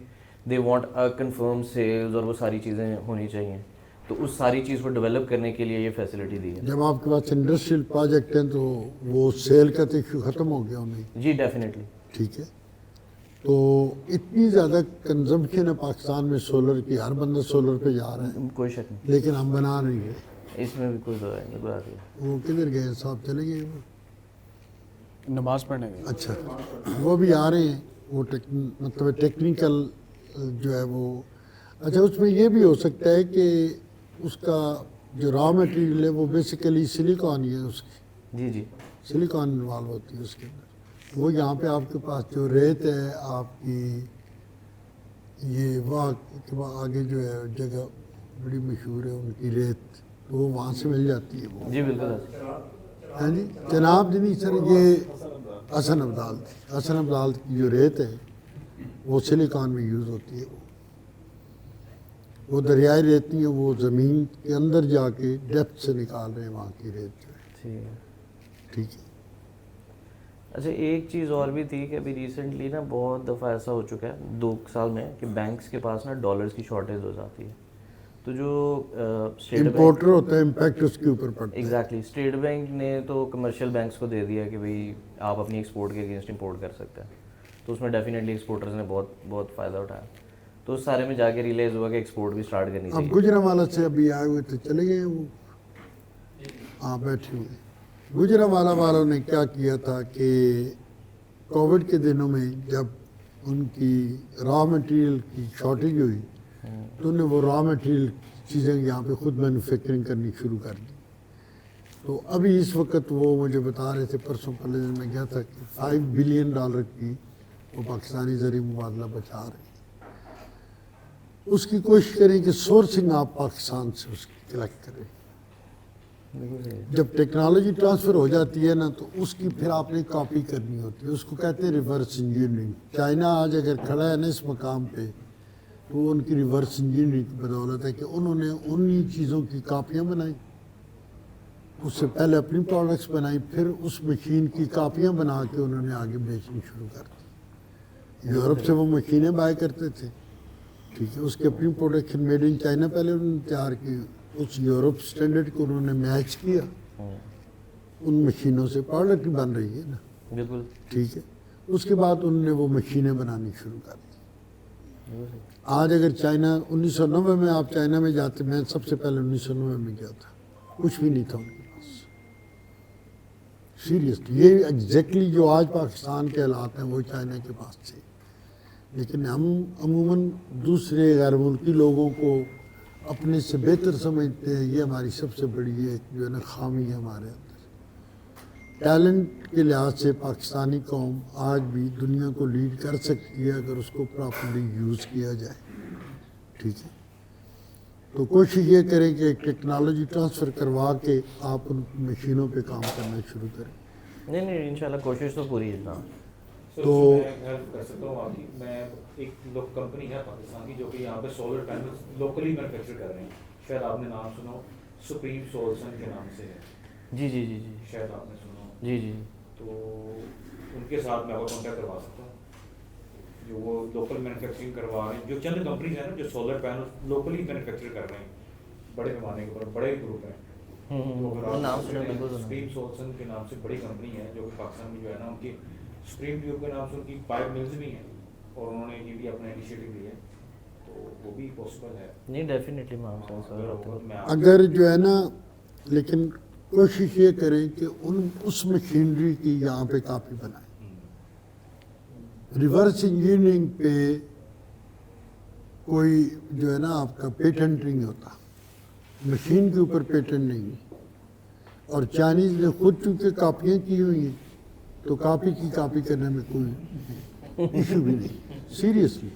دے وانٹ کنفرم سیلز اور وہ ساری چیزیں ہونی چاہیے, تو اس ساری چیز کو ڈیولپ کرنے کے لیے یہ فیسلٹی دی ہے. جب آپ کے پاس انڈسٹریل پروجیکٹ ہیں تو وہ سیل کا تو ایشو ختم ہو گیا انہیں. جی ڈیفینیٹلی. ٹھیک ہے, تو اتنی زیادہ کنزمپشن ہے پاکستان میں سولر کی, ہر بندہ سولر پہ جا رہا ہے, کوئی شک نہیں, لیکن ہم بنا نہیں گئے. اس میں بھی کوئی بات نہیں. وہ کدھر گئے صاحب, چلے گئے وہ؟ نماز پڑھنے گئے. اچھا, وہ بھی آ رہے ہیں, وہ مطلب ٹیکنیکل جو ہے وہ. اچھا, اس میں یہ بھی ہو سکتا ہے کہ اس کا جو را مٹیریل ہے وہ بیسیکلی سلیکان ہی ہے, اس کی جی جی سلیکان انوالو ہوتی ہے اس کے اندر. وہ یہاں پہ آپ کے پاس جو ریت ہے آپ کی, یہ وہاں آگے جو ہے جگہ بڑی مشہور ہے ان کی ریت, تو وہ وہاں سے مل جاتی ہے وہ. جی بالکل. ہاں جی جناب جی, نہیں سر, یہ حسن ابدال تھی. حسن ابدال کی جو ریت ہے وہ سلیکان میں یوز ہوتی ہے. وہ دریائے ریت نہیں ہے, وہ زمین کے اندر جا کے ڈیپتھ سے نکال رہے ہیں وہاں کی ریت جو ہے. ٹھیک ہے. ٹھیک ہے. اچھا ایک چیز اور بھی تھی کہ ابھی ریسنٹلی نا بہت دفعہ ایسا ہو چکا ہے 2 سال میں کہ بینکس کے پاس نا ڈالرز کی شارٹیج ہو جاتی ہے, تو جو اسٹیٹ بینک امپورٹر ہوتا ہے امپیکٹ اس کے اوپر پڑتا ہے. ایگزیکٹلی اسٹیٹ بینک نے تو کمرشل بینکس کو دے دیا کہ بھئی آپ اپنی ایکسپورٹ کے اگینسٹ امپورٹ کر سکتے ہیں, تو اس میں ڈیفینیٹلی ایکسپورٹرز نے بہت فائدہ اٹھایا. تو اس سارے میں جا کے ریئلائز ہوا کہ ایکسپورٹ بھی اسٹارٹ کرنی اب چاہیے. گجرانوالہ سے ابھی آئے ہوئے تھے, چلے گئے وہ, ہاں بیٹھے ہوئے. گجرانوالہ والوں نے کیا کیا تھا کہ کووڈ کے دنوں میں جب ان کی را مٹیریل کی شارٹیج ہوئی تو انہوں نے وہ را مٹیریل چیزیں یہاں پہ خود مینوفیکچرنگ کرنی شروع کر دی. تو ابھی اس وقت وہ مجھے بتا رہے تھے, پرسوں پہلے دن میں گیا تھا, کہ $5 بلین کی وہ پاکستانی زرعی مبادلہ بچا رہے ہیں. اس کی کوشش کریں کہ سورسنگ آپ پاکستان سے اس کی کلیکٹ کریں. جب ٹیکنالوجی ٹرانسفر ہو جاتی ہے نا تو اس کی پھر آپ نے کاپی کرنی ہوتی ہے, اس کو کہتے ہیں ریورس انجینئرنگ. چائنا آج اگر کھڑا ہے نا اس مقام پہ تو ان کی ریورس انجینئرنگ کی بدولت ہے کہ انہوں نے انہی چیزوں کی کاپیاں بنائیں, اس سے پہلے اپنی پروڈکٹس بنائیں, پھر اس مشین کی کاپیاں بنا کے انہوں نے آگے بیچنی شروع کر دی. یورپ سے وہ مشینیں بائی کرتے تھے, ٹھیک ہے, اس کی اپنی پروڈکشن میڈ ان چائنا پہلے انہوں نے تیار کی, اس یورپ سٹینڈرڈ کو انہوں نے میچ کیا, ان مشینوں سے پروڈکٹ بن رہی ہے نا. بالکل ٹھیک ہے. اس کے بعد انہوں نے وہ مشینیں بنانی شروع کر دی. آج اگر چائنا 1990 میں آپ چائنا میں جاتے, میں سب سے پہلے 1990 میں گیا تھا, کچھ بھی نہیں تھا ان کے پاس. سیریسلی یہ ایگزیکٹلی جو آج پاکستان کے حالات ہیں وہ چائنا کے پاس تھے. لیکن ہم عموماً دوسرے غیر ملکی لوگوں کو اپنے سے بہتر سمجھتے ہیں. یہ ہماری سب سے بڑی ایک جو ہے نا خامی ہے ہمارے اندر. ٹیلنٹ کے لحاظ سے پاکستانی قوم آج بھی دنیا کو لیڈ کر سکتی ہے اگر اس کو پراپرلی یوز کیا جائے. ٹھیک ہے. تو کوشش یہ کریں کہ ٹیکنالوجی ٹرانسفر کروا کے آپ ان مشینوں پہ کام کرنا شروع کریں. نہیں انشاءاللہ کوشش تو پوری ہے جناب. تو میں ہیلپ کر سکتا ہوں آپ کی. میں ایک کمپنی ہے پاکستان کی جو کہ یہاں پہ سولر پینل لوکلی مینوفیکچر کر رہے ہیں, شاید آپ نے نام سنا ہو, سپریم سولسن کے نام سے ہے. جی جی جی جی شاید آپ نے سنا ہو. جی جی. تو ان کے ساتھ میں آپ کو کانٹیکٹ کروا سکتا ہوں, جو وہ لوکل مینوفیکچرنگ کروا رہے ہیں. جو چند کمپنیز ہیں نا جو سولر پینل لوکلی مینوفیکچر کر رہے ہیں بڑے پیمانے کے اوپر, بڑے گروپ ہیں. نام سنا بالکل. سپریم سولسن کے نام سے بڑی کمپنی ہے جو کہ پاکستان میں جو ہے نا ان کی سپریم ٹیوب کے نام سے ان کی 5 ملز بھی ہیں, اور انہوں نے یہ بھی اپنا انیشیٹو لیا ہے, تو وہ بھی پاسبل ہے. نہیں ڈیفینیٹلی اگر جو ہے نا, لیکن کوشش یہ کریں کہ اس مشینری کی یہاں پہ کاپی بنائیں. ریورس انجینئرنگ پہ کوئی جو ہے نا آپ کا پیٹنٹ نہیں ہوتا, مشین کے اوپر پیٹنٹ نہیں. اور چائنیز نے خود چونکہ کاپیاں کی ہوئی ہیں تو کاپی کی کاپی کرنے میں کوئی ایشو بھی نہیں. سیریسلی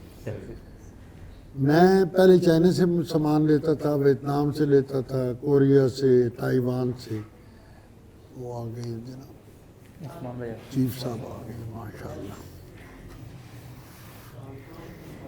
میں پہلے چائنا سے سامان لیتا تھا, ویتنام سے لیتا تھا, کوریا سے, تائیوان سے. وہ آ گئے جناب چیف صاحب آ گئے ماشاء اللہ.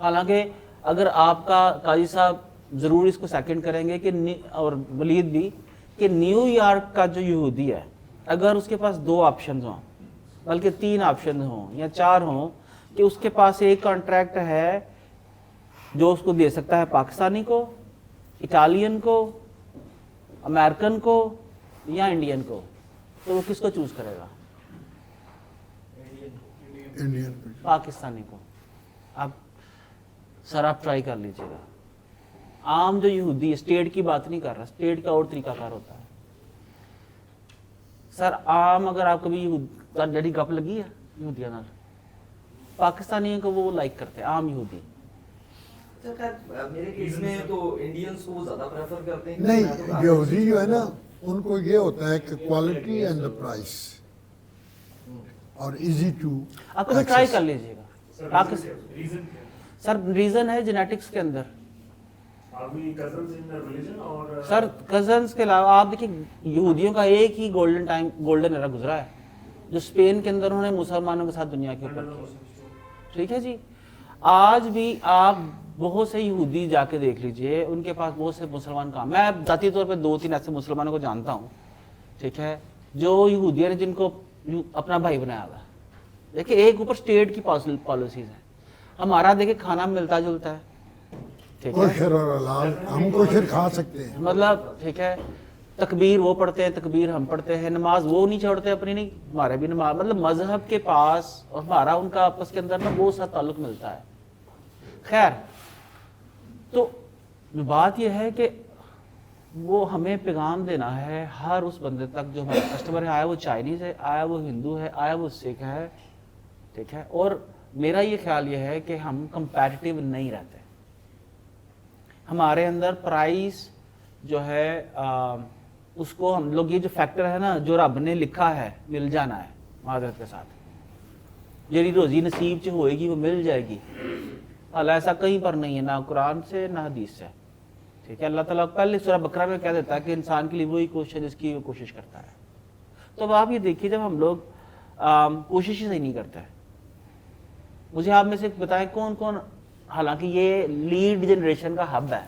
حالانکہ اگر آپ کا قاضی صاحب ضرور اس کو سیکنڈ کریں گے کہ اور ولید بھی کہ نیو یارک کا جو یہودی ہے اگر اس کے پاس 2 آپشنز ہوں بلکہ 3 آپشنز ہوں یا 4 ہوں کہ اس کے پاس ایک کانٹریکٹ ہے جو اس کو دے سکتا ہے پاکستانی کو, اٹالین کو, امریکن کو یا انڈین کو, تو وہ کس کو چوز کرے گا؟ انڈین پاکستانی کو. آپ سر آپ ٹرائی کر لیجیے گا. عام جو یہودی اسٹیٹ کی بات نہیں کر رہا, اسٹیٹ کا اور طریقہ کار ہوتا ہے. سر عام اگر آپ کبھی ڈیڈی گپ لگی ہے یہودیاں نال, پاکستانیوں کو وہ لائک کرتے ہیں عام یہودی. میرے کیس میں تو انڈینس کو زیادہ پریفر کرتے ہیں. نہیں, یہودی جو ہے نا ان کو یہ ہوتا ہے کہ کوالٹی اینڈ دا پرائس اور ایزی ٹو. آپ کو ٹرائی کر لیجیے گا. سر ریزن ہے جینیٹکس کے اندر. سر کزنس کے علاوہ آپ دیکھیں یہودیوں کا ایک ہی گولڈن ایرا گزرا ہے جو اسپین کے اندر انہوں نے مسلمانوں کے ساتھ دنیا کے اوپر. ٹھیک ہے جی. آج بھی آپ بہت سے یہودی جا کے دیکھ لیجئے, ان کے پاس بہت سے مسلمان کام. میں ذاتی طور پہ 2-3 ایسے مسلمانوں کو جانتا ہوں, ٹھیک ہے, جو یہودیوں نے جن کو اپنا بھائی بنایا ہوا. دیکھیں ایک اوپر اسٹیٹ کی پالیسیز ہیں. ہمارا دیکھیں کھانا ملتا جلتا ہے, ٹھیک ہے, کوشر اور حلال, ہم کوشر کھا سکتے ہیں مطلب ٹھیک ہے. تکبیر وہ پڑھتے ہیں, تکبیر ہم پڑھتے ہیں, نماز وہ نہیں چھوڑتے اپنی, نہیں ہمارے بھی نماز, مطلب مذہب کے پاس اور ہمارا ان کا آپس کے اندر نا بہت سا تعلق ملتا ہے. خیر, تو بات یہ ہے کہ وہ ہمیں پیغام دینا ہے ہر اس بندے تک جو ہمارا کسٹمر ہے, آیا وہ چائنیز ہے, آیا وہ ہندو ہے, آیا وہ سکھ ہے, ٹھیک ہے. اور میرا یہ خیال یہ ہے کہ ہم کمپیٹیٹیو نہیں رہتے. ہمارے اندر پرائس جو ہے اس کو ہم لوگ, یہ جو فیکٹر ہے نا جو رب نے لکھا ہے مل جانا ہے معذرت کے ساتھ, جیڑی روزی نصیب چ ہوئے گی وہ مل جائے گی. حالانکہ ایسا کہیں پر نہیں ہے, نہ قرآن سے نہ حدیث سے, ٹھیک ہے. اللہ تعالیٰ پہلے سورہ بقرہ میں کہہ دیتا ہے کہ انسان کے لیے وہی کوشش ہے جس کی وہ کوشش کرتا ہے. تو اب آپ یہ دیکھیے جب ہم لوگ کوشش ہی نہیں کرتے, مجھے آپ میں سے بتائیں کون کون, حالانکہ یہ لیڈ جنریشن کا ہب ہے,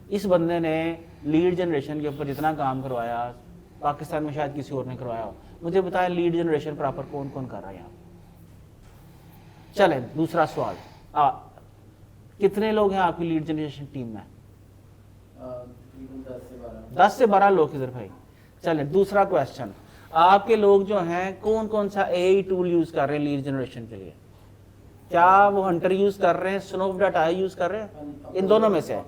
اس بندے نے لیڈ جنریشن کے اوپر جتنا کام کروایا پاکستان میں شاید کسی اور نے کروایا ہو. مجھے بتائیں لیڈ جنریشن پراپر کون کون کر رہا ہے یہاں. چلیں دوسرا سوال, کتنے لوگ ہیں آپ کی لیڈ جنریشن ٹیم میں؟ 10 سے 12 لوگ ادھر بھائی. چلیں دوسرا کویسچن, آپ کے لوگ جو ہیں کون کون سا اے ای ٹول یوز کر رہے ہیں لیڈ جنریشن کے لیے؟ کیا وہ ہنٹر یوز کر رہے ہیں, سنوو ڈاٹا یوز کر رہے ہیں؟ ان دونوں میں سے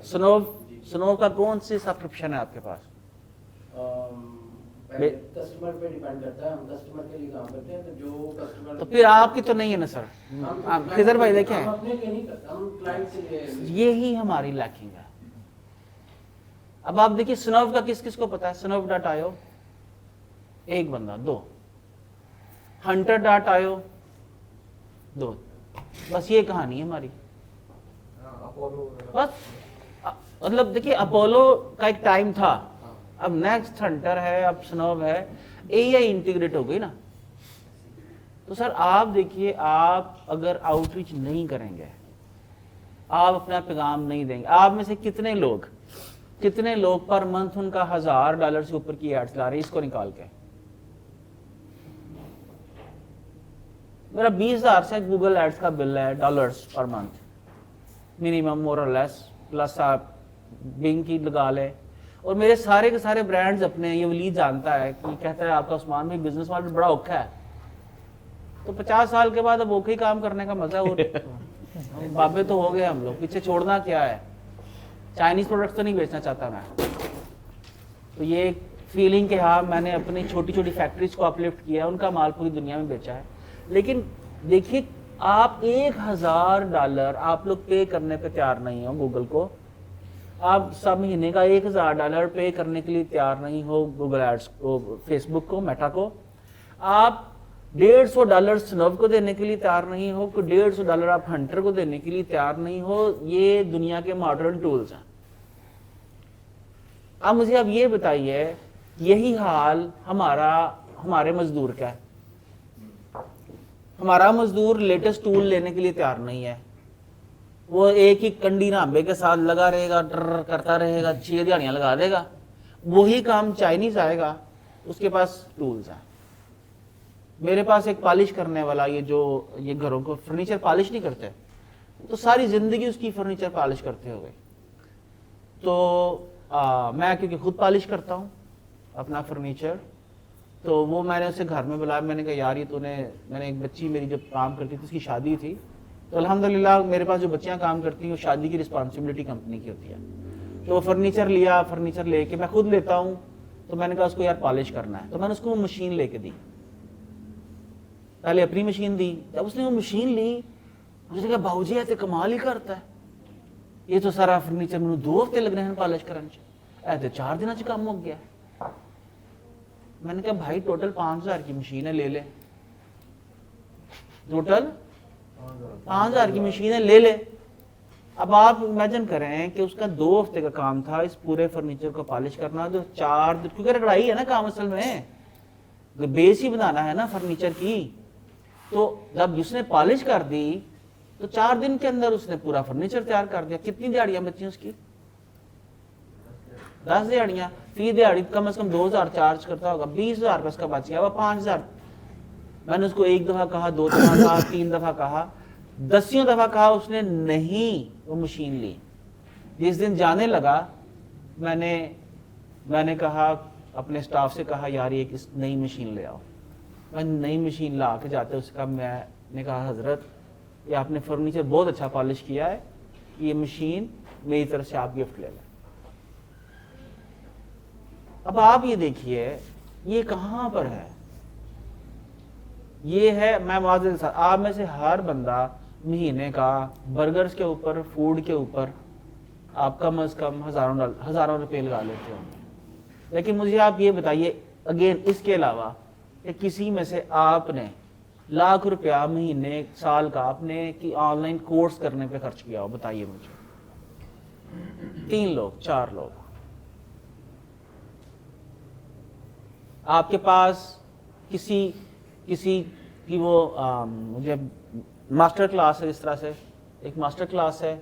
سنوو کا کون سی سبسکرپشن ہے آپ کے پاس؟ کسٹمر پہ ڈیپینڈ کرتا ہے, ہم کسٹمر کے لیے کام کرتے ہیں تو جو کسٹمر. تو پھر آپ کی تو نہیں ہے نا سر. خضر بھائی دیکھیں, ہم اپنے لیے نہیں کرتے, ہم کلائنٹ سے لے. یہی ہماری لیکنگ ہے. اب آپ دیکھیے سنوو کا کس کس کو پتا ہے؟ سنوو ڈاٹ آئیو ایک بندہ, 2. Hunter dot io 2. بس یہ کہانی ہے ہماری. بس مطلب دیکھیے اپولو کا ایک ٹائم تھا, اب نیکسٹ ہنٹر ہے, اب سنوو ہے, اے آئی انٹیگریٹ ہو گئی نا. تو سر آپ دیکھیے, آپ اگر آؤٹ ریچ نہیں کریں گے, آپ اپنا پیغام نہیں دیں گے, آپ میں سے کتنے لوگ پر منتھ ان کا $1000 سے اوپر کی ایڈز لا رہے ہیں؟ اس کو نکال کے میرا 20,000 سے گوگل ایڈز کا بل ہے ڈالرز پر منتھ منیمم مور اور لیس, پلس آپ بنگ کی لگا لیں. اور میرے سارے کے سارے برانڈز اپنے, یہ ولید جانتا ہے کہ کہتا ہے آپ کا عثمان بھائی بزنس ماڈل بڑا اوکھا ہے. تو 50 سال کے بعد اب اوکھا ہی کام کرنے کا مزہ ہے. اور بابے تو ہو گئے ہم لوگ, پیچھے چھوڑنا کیا ہے. چائنیز پروڈکٹس تو نہیں بیچنا چاہتا میں. تو یہ ایک فیلنگ کہ ہاں میں نے اپنی چھوٹی چھوٹی فیکٹریز کو اپلفٹ کیا ہے, ان کا مال پوری دنیا میں بیچا ہے. لیکن دیکھیے آپ $1000 آپ لوگ پے کرنے پہ تیار نہیں ہو گوگل کو, آپ سب مہینے کا $1000 پے کرنے کے لیے تیار نہیں ہو گوگل ایڈس کو, فیس بک کو, میٹا کو. آپ $150 سنوو کو دینے کے لیے تیار نہیں ہو, کہ $150 آپ ہنٹر کو دینے کے لیے تیار نہیں ہو. یہ دنیا کے ماڈرن ٹولز ہیں. اب مجھے اب یہ بتائیے, یہی حال ہمارے مزدور کا ہے. ہمارا مزدور لیٹسٹ ٹول لینے کے لیے تیار نہیں ہے. وہ ایک ہی کنڈی نامبے کے ساتھ لگا رہے گا, ڈر کرتا رہے گا, 6 دیہڑیاں لگا دے گا. وہی کام چائنیز آئے گا, اس کے پاس ٹولز ہیں. میرے پاس ایک پالش کرنے والا, یہ گھروں کو فرنیچر پالش نہیں کرتے, تو ساری زندگی اس کی فرنیچر پالش کرتے ہوئے. تو میں کیونکہ خود پالش کرتا ہوں اپنا فرنیچر, تو وہ میں نے اسے گھر میں بلایا. میں نے کہا یار یہ میں نے ایک بچی میری جب کام کرتی تھی اس کی شادی تھی, تو الحمدللہ میرے پاس جو بچیاں کام کرتی ہیں وہ شادی کی رسپانسبلٹی کمپنی کی ہوتی ہے. تو وہ فرنیچر لے کے میں خود لیتا ہوں, تو میں نے کہا اس کو یار پالش کرنا ہے. تو میں نے اس کو وہ مشین لے کے دی, پہلے اپنی مشین دی. جب اس نے وہ مشین لی, مجھے کہا بھاؤ جی ایسے کمال ہی کرتا ہے, یہ تو سارا فرنیچر میں 2 ہفتے لگ رہے ہیں پالش کرنے, ایسے 4 دنوں سے کام ہو گیا. میں نے کہا بھائی ٹوٹل 5000 کی مشین ہے, لے لے. ٹوٹل 5000 کی مشین ہے, لے لے. اب آپ امیجن کریں کہ اس کا 2 ہفتے کا کام تھا اس پورے فرنیچر کو پالش کرنا, تو 4 کیونکہ رگڑائی ہے نا کام اصل میں, بیس ہی بنانا ہے نا فرنیچر کی. تو جب اس نے پالش کر دی تو 4 دن کے اندر اس نے پورا فرنیچر تیار کر دیا. کتنی دیہڑیاں بچی اس کی؟ 10 دیہڑیاں. فی دیہڑی کم از کم 2000 چارج کرتا ہوگا, 20000 روپے اس کا بچ گیا, وہ 5000. میں نے اس کو 1 دفعہ کہا, 2 دفعہ کہا, 3 دفعہ کہا, 10 دفعہ کہا, اس نے نہیں وہ مشین لی. جس دن جانے لگا میں نے کہا اپنے سٹاف سے کہا یار یہ ایک نئی مشین لے آؤ. میں نئی مشین لا کے جاتے اس کا میں نے کہا حضرت یہ آپ نے فرنیچر بہت اچھا پالش کیا ہے, یہ مشین میری طرف سے آپ گفٹ لے لیں. اب آپ یہ دیکھیے یہ کہاں پر ہے. یہ ہے, میں معذرت سے آپ میں سے ہر بندہ مہینے کا برگرز کے اوپر, فوڈ کے اوپر آپ کم از کم ہزاروں روپے لگا لیتے ہوں. لیکن مجھے آپ یہ بتائیے اگین اس کے علاوہ کہ کسی میں سے آپ نے لاکھ روپیہ مہینے سال کا آپ نے کہ آن لائن کورس کرنے پہ خرچ کیا ہو؟ بتائیے مجھے. 3 لوگ 4 لوگ. آپ کے پاس کسی کی وہ مجھے ماسٹر کلاس ہے, اس طرح سے ایک ماسٹر کلاس ہے,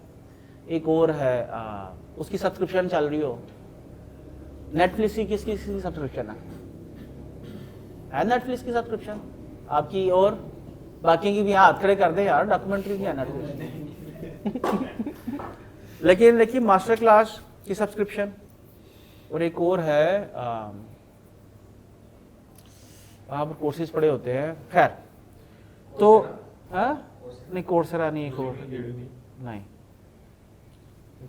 ایک اور ہے اس کی سبسکرپشن چل رہی ہو. نیٹ فلکس کی کس کی سبسکرپشن ہے نیٹ فلکس کی سبسکرپشن آپ کی, اور باقی کی بھی ہاتھ کھڑے کر دیں یار, ڈاکومنٹری بھی ہے نیٹ فلکس. لیکن دیکھیے ماسٹر کلاس کی سبسکرپشن, اور ایک اور ہے وہاں پر کورسز پڑے ہوتے ہیں. خیر تو نہیں کورسرا نہیں, ایک اور نہیں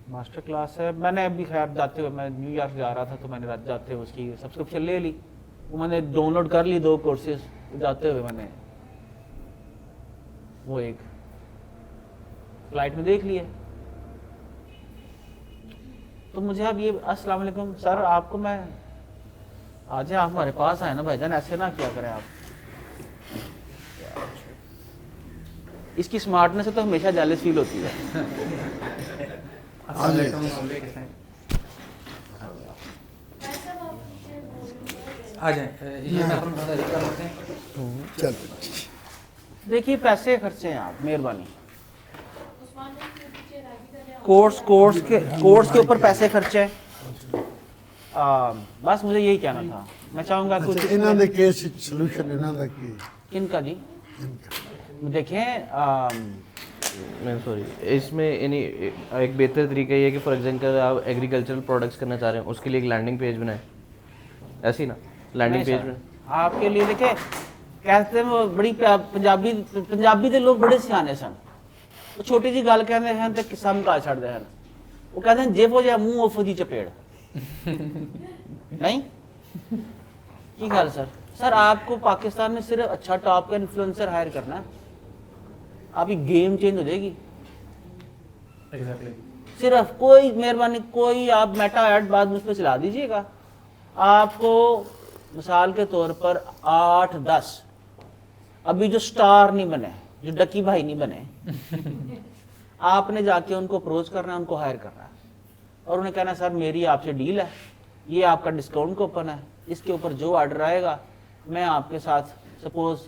ماسٹر کلاس ہے. میں نے ابھی خیر جاتے ہوئے میں نیو یارک جا رہا تھا تو میں نے جاتے ہوئے اس کی سبسکرپشن لے لی. وہ میں نے ڈاؤن لوڈ کر لی 2 کورسز, جاتے ہوئے میں نے وہ ایک فلائٹ میں دیکھ لیے. تو مجھے اب یہ السلام علیکم سر آپ کو میں آج آپ ہمارے پاس آئے نا بھائی جان, ایسے نہ کیا کریں آپ. اس کی سمارٹنس سے تو ہمیشہ جیلس فیل ہوتی ہے. دیکھیے پیسے خرچے ہیں آپ, مہربانی کورس کے اوپر پیسے خرچے. بس مجھے یہی کہنا تھا. میں چاہوں گا کچھ انہاں دے کیس سولوشن انہاں دا کی ان کا جی دیکھیں میں سوری اس میں یعنی ایک بہتر طریقہ یہ ہے کہ فار ایگزامپل آپ ایگریکلچرل پروڈکٹس کرنا چاہ رہے ہیں, اس کے لیے ایک لینڈنگ پیج بنائیں. ایسی نا لینڈنگ پیج میں آپ کے لیے دیکھیں کہتے ہیں وہ بڑی پنجابی دے لوگ بڑے سیانے سن. وہ چھوٹی جی گل کہتے ہیں تو قصہ مکا چھڑتے ہیں. وہ کہتے ہیں جے وہ جا منہ اوفو جی چپیڑ نہیں کی گل سر آپ کو پاکستان میں صرف اچھا ٹاپ کا انفلوئنسر ہائر کرنا ہے, آپ کی گیم چینج ہو جائے گی. صرف کوئی مہربانی کوئی آپ میٹا ایڈ بعد مجھ پہ چلا دیجئے گا. آپ کو مثال کے طور پر 8-10 ابھی جو سٹار نہیں بنے, جو ڈکی بھائی نہیں بنے, آپ نے جا کے ان کو اپروچ کرنا ہے, ان کو ہائر کرنا ہے اور انہیں کہنا ہے سر میری آپ سے ڈیل ہے, یہ آپ کا ڈسکاؤنٹ کوپن ہے, اس کے اوپر جو آرڈر آئے گا میں آپ کے ساتھ سپوز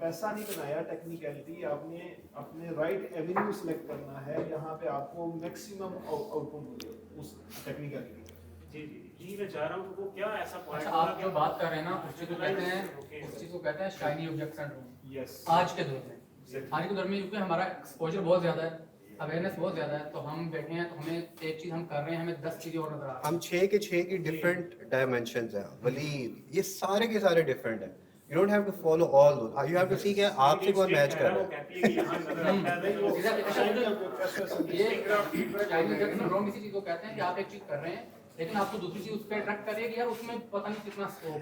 پیسہ نہیں بنایا ٹیکنیکلٹی، آپ نے اپنے رائٹ ایونیو سلیکٹ کرنا ہے جہاں پہ آپ کو میکسیمم آؤٹ پٹ ملے اس ٹیکنیکلٹی۔ جی جی جی میں چاہ رہا ہوں کہ وہ کیا ایسا پوائنٹ آپ جو بات کر رہے ہیں نا اس چیز کو کہتے ہیں شائنی آبجیکٹ سنڈروم۔ یس، آج کے دور میں کیونکہ ہمارا ایکسپوجر بہت زیادہ ہے، اویئرنیس بہت زیادہ ہے، تو ہم بیٹھے ہیں تو ہمیں ایک چیز ہم کر رہے ہیں ہمیں 10 چیزیں اور نظر آ رہی ہیں۔ ہم 6 کے 6 کی ڈفرینٹ ڈائمینشنز ہیں ولی، یہ سارے کے سارے ڈفرینٹ ہیں. You don't have to follow all those. You have to see کہ آپ سے کون میچ کر رہا ہے.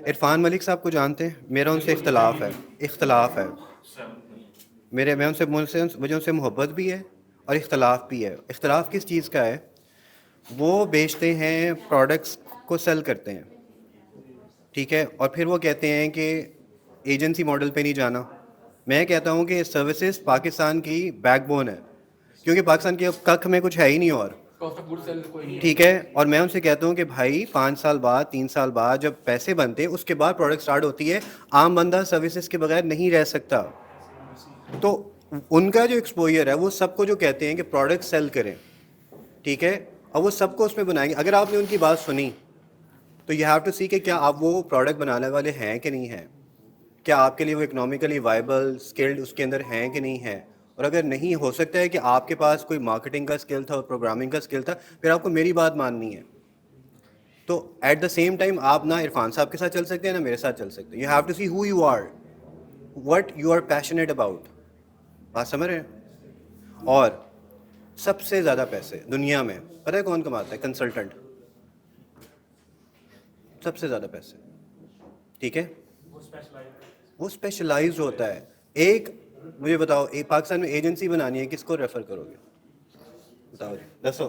عرفان ملک صاحب کو جانتے ہیں؟ میرا ان سے اختلاف ہے. میں ان سے مجھے ان سے محبت بھی ہے اور اختلاف بھی ہے. اختلاف کس چیز کا ہے؟ وہ بیچتے ہیں پروڈکٹس کو سیل کرتے ہیں، ٹھیک ہے، اور پھر وہ کہتے ہیں کہ ایجنسی ماڈل پہ نہیں جانا. میں کہتا ہوں کہ سروسز پاکستان کی بیک بون ہے، کیونکہ پاکستان کے ککھ میں کچھ ہے ہی نہیں اور، ٹھیک ہے. اور میں ان سے کہتا ہوں کہ بھائی 5 سال بعد 3 سال بعد جب پیسے بنتے ہیں اس کے بعد پروڈکٹ سٹارٹ ہوتی ہے. عام بندہ سروسز کے بغیر نہیں رہ سکتا. تو ان کا جو ایکسپوجر ہے وہ سب کو جو کہتے ہیں کہ پروڈکٹ سیل کریں، ٹھیک ہے، اور وہ سب کو اس میں بنائیں گے. اگر آپ نے ان کی بات سنی تو یو ہیو ٹو سی کہ کیا آپ وہ پروڈکٹ بنانے والے ہیں کہ نہیں ہیں، کیا آپ کے لیے وہ اکنامیکلی وائبل اسکلڈ اس کے اندر ہیں کہ نہیں ہیں. اور اگر نہیں، ہو سکتا ہے کہ آپ کے پاس کوئی مارکیٹنگ کا اسکل تھا اور پروگرامنگ کا اسکل تھا، پھر آپ کو میری بات ماننی ہے. تو ایٹ دا سیم ٹائم آپ نہ عرفان صاحب کے ساتھ چل سکتے ہیں نہ میرے ساتھ چل سکتے ہیں. You have to see who you are, what you are passionate about. بات سمجھ رہے ہیں؟ اور سب سے زیادہ پیسے دنیا میں پتہ ہے کون کماتا ہے؟ کنسلٹنٹ. سب سے زیادہ پیسے، ٹھیک ہے، وہ اسپیشلائزڈ ہوتا ہے. ایک مجھے بتاؤ، ایک پاکستان میں ایجنسی بنانی ہے، کس کو ریفر کرو گے؟ بتاؤ جی، دسو.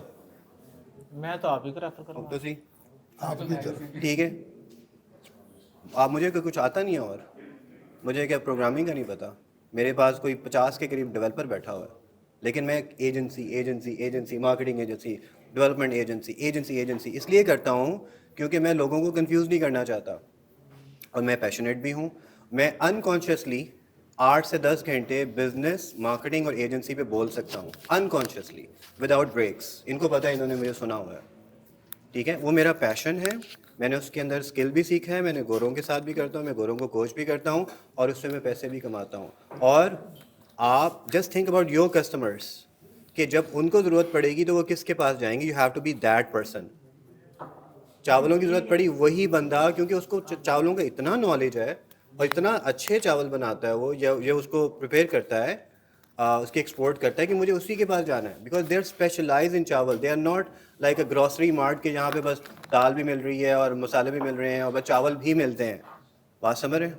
میں تو آپ ہی کو ریفر کروں گا. تو سی آپ کی طرف ٹھیک ہے. آپ مجھے کچھ آتا نہیں ہے، اور مجھے کیا پروگرامنگ کا نہیں پتا. میرے پاس کوئی 50 کے قریب ڈیولپر بیٹھا ہوا ہے، لیکن میں agency marketing agency development agency اس لیے کرتا ہوں کیونکہ میں لوگوں کو کنفیوز نہیں کرنا چاہتا، اور میں پیشنیٹ بھی ہوں. میں انکانشیسلی 8 سے 10 گھنٹے بزنس مارکیٹنگ اور ایجنسی پہ بول سکتا ہوں، انکانشیسلی وداؤٹ بریکس. ان کو پتہ ہے، انہوں نے مجھے سنا ہوا ہے، ٹھیک ہے. وہ میرا پیشن ہے، میں نے اس کے اندر اسکل بھی سیکھا ہے. میں نے گوروں کے ساتھ بھی کرتا ہوں، میں گوروں کو کوچ بھی کرتا ہوں، اور اس سے میں پیسے بھی کماتا ہوں. اور آپ just think about your customers کہ جب ان کو ضرورت پڑے گی تو وہ کس کے پاس جائیں گے. You have to be that person. چاولوں کی ضرورت پڑی وہی بندہ، کیونکہ اس کو چاولوں کا اتنا نالج ہے اور اتنا اچھے چاول بناتا ہے وہ، یہ اس کو پریپیئر کرتا ہے، اس کی ایکسپورٹ کرتا ہے، کہ مجھے اسی کے پاس جانا ہے. Because they are specialize in chawal. They are not like a grocery mart کہ جہاں پہ بس دال بھی مل رہی ہے اور مسالے بھی مل رہے ہیں اور بس چاول بھی ملتے ہیں. بات سمجھ رہے ہیں؟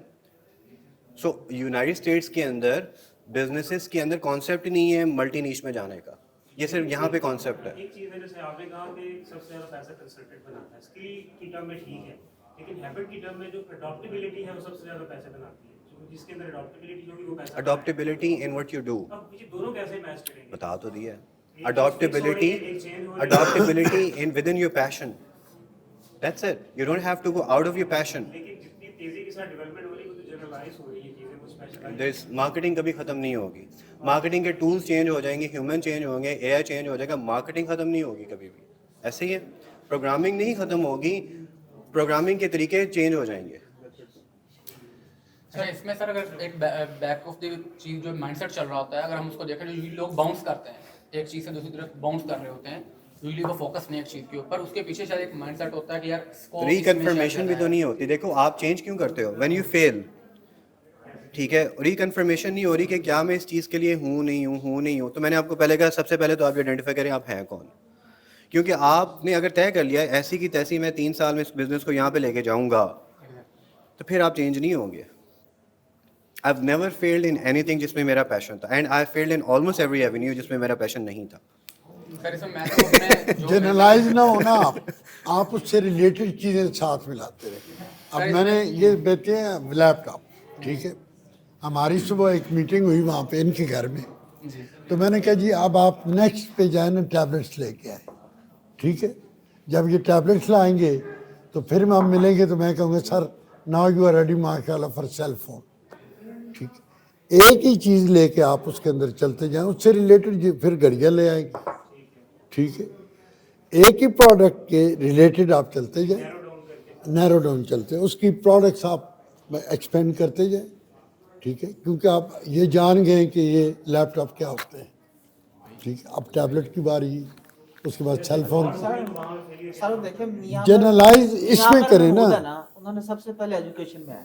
سو یونائٹیڈ اسٹیٹس کے اندر بزنسز کے اندر کانسیپٹ نہیں ہے ملٹی نیش میں جانے کا، یہ صرف یہاں پہ کانسیپٹ ہے. ایک چیز ہے جیسے آپ نے کہا کہ سب سے زیادہ پیسہ کنسلٹنٹ بناتا ہے، اسکل کی ٹرم میں ٹھیک ہے، لیکن ہیبٹ کی ٹرم میں جو اڈاپٹیبلٹی ہے وہ سب سے زیادہ پیسے بناتی ہے. جس کے اندر اڈاپٹیبلٹی ہوگی وہ پیسہ. Adaptability in what you do. اب یہ دونوں کیسے میچ کریں گے؟ بتا تو دیا ہے. Adaptability in within your passion. That's it. You don't have to go out of your passion. لیکن جتنی تیزی کے ساتھ ڈیولپمنٹ ہو رہی ہے وہ تو جنرلائز ہو رہی ہے چیزیں، وہ اسپیشلائز. There's مارکیٹنگ کبھی ختم نہیں ہوگی. مارکیٹنگ کے ٹولز چینج ہو جائیں گے، ہیومن چینج ہوں گے، اے آئی چینج ہو جائے گا، مارکیٹنگ ختم نہیں ہوگی کبھی بھی. ایسے ہی ہے، پروگرامنگ نہیں ختم ہوگی، پروگرامنگ کے طریقے چینج ہو جائیں گے. اس میں سر اگر ایک بیک آف دی چیز جو مائنڈ سیٹ چل رہا ہوتا ہے، اگر ہم اس کو دیکھیں، جو لوگ باؤنس کرتے ہیں ایک چیز سے دوسری طرف باؤنس کر رہے ہوتے ہیں، یوزلی وہ فوکس نہیں ایک چیز کے اوپر، اس کے پیچھے شاید ایک مائنڈ سیٹ ہوتا ہے کہ یار ریکنفرمیشن بھی تو نہیں ہوتی. دیکھو آپ چینج کیوں کرتے ہو وین یو فیل، ٹھیک ہے. ریکنفرمیشن نہیں ہو رہی کہ کیا میں اس چیز کے لیے ہوں نہیں ہوں. تو میں نے آپ کو پہلے کہا سب سے پہلے تو آپ آئیڈینٹیفائی کریں آپ ہیں کون. کیونکہ آپ نے اگر طے کر لیا ایسی کی تیسی میں 3 سال میں اس بزنس کو یہاں پہ لے کے جاؤں گا، تو پھر آپ چینج نہیں ہوں گے. I've never failed in anything جس میں میرا پیشن تھا, and I failed in almost every avenue جس میں میرا پیشن نہیں تھا. جنرلائز نہ ہونا, آپ اس سے ریلیٹڈ چیزیں ساتھ ملاتے رہے. اب میں نے یہ بیٹے ہیں لیپ ٹاپ, ٹھیک ہے, ہماری صبح ایک میٹنگ ہوئی وہاں پہ ان کے گھر میں, تو میں نے کہا جی اب آپ نیکسٹ پہ جائیں نا ٹیبلیٹس لے کے آئیں, ٹھیک ہے. جب یہ ٹیبلیٹس لائیں گے تو پھر ہم ملیں گے تو میں کہوں گا سر ناؤ یو آر ریڈی ماشاء اللہ فار سیل فون, ٹھیک ہے. ایک ہی چیز لے کے آپ اس کے اندر چلتے جائیں, اس سے ریلیٹڈ پھر گھڑیاں لے آئیں گے, ٹھیک ہے. ایک ہی پروڈکٹ کے ریلیٹڈ آپ چلتے جائیں, نیرو ڈاؤن چلتے ہیں, اس کی پروڈکٹس آپ ایکسپینڈ کرتے جائیں, ٹھیک ہے. کیونکہ آپ یہ جان گئے کہ یہ لیپ ٹاپ کیا ہوتے ہیں, ٹھیک ہے. اب ٹیبلٹ کی باری, اس کے بعد سیل فون, سر دیکھیں جنرلائز اس میں کریں نا. انہوں نے سب سے پہلے ایجوکیشن میں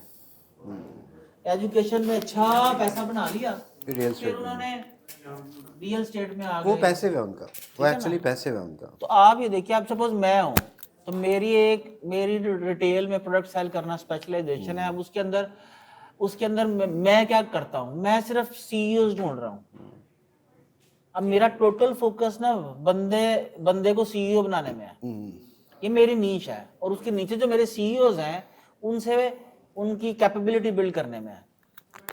ایجوکیشن میں اچھا پیسہ بنا لیا, پھر انہوں نے ریئل اسٹیٹ میں آ گئے. وہ پیسے ہے ان کا, وہ ایکچولی پیسے ہے ان کا. تو آپ یہ دیکھیے, آپ سپوز میں ہوں تو میری ریٹیل میں پروڈکٹ سیل کرنا اسپیشلائزیشن ہے. اب اس کے اندر میں کیا کرتا ہوں, میں صرف سی ای اوز ڈھونڈ رہا ہوں. اب میرا ٹوٹل فوکس نا بندے کو سی ای او بنانے میں ہے, یہ میری نیش ہے. اور اس کے نیچے جو میرے سی ای اوز ہیں ان سے ان کی کیپیبلٹی بلڈ کرنے میں ہے,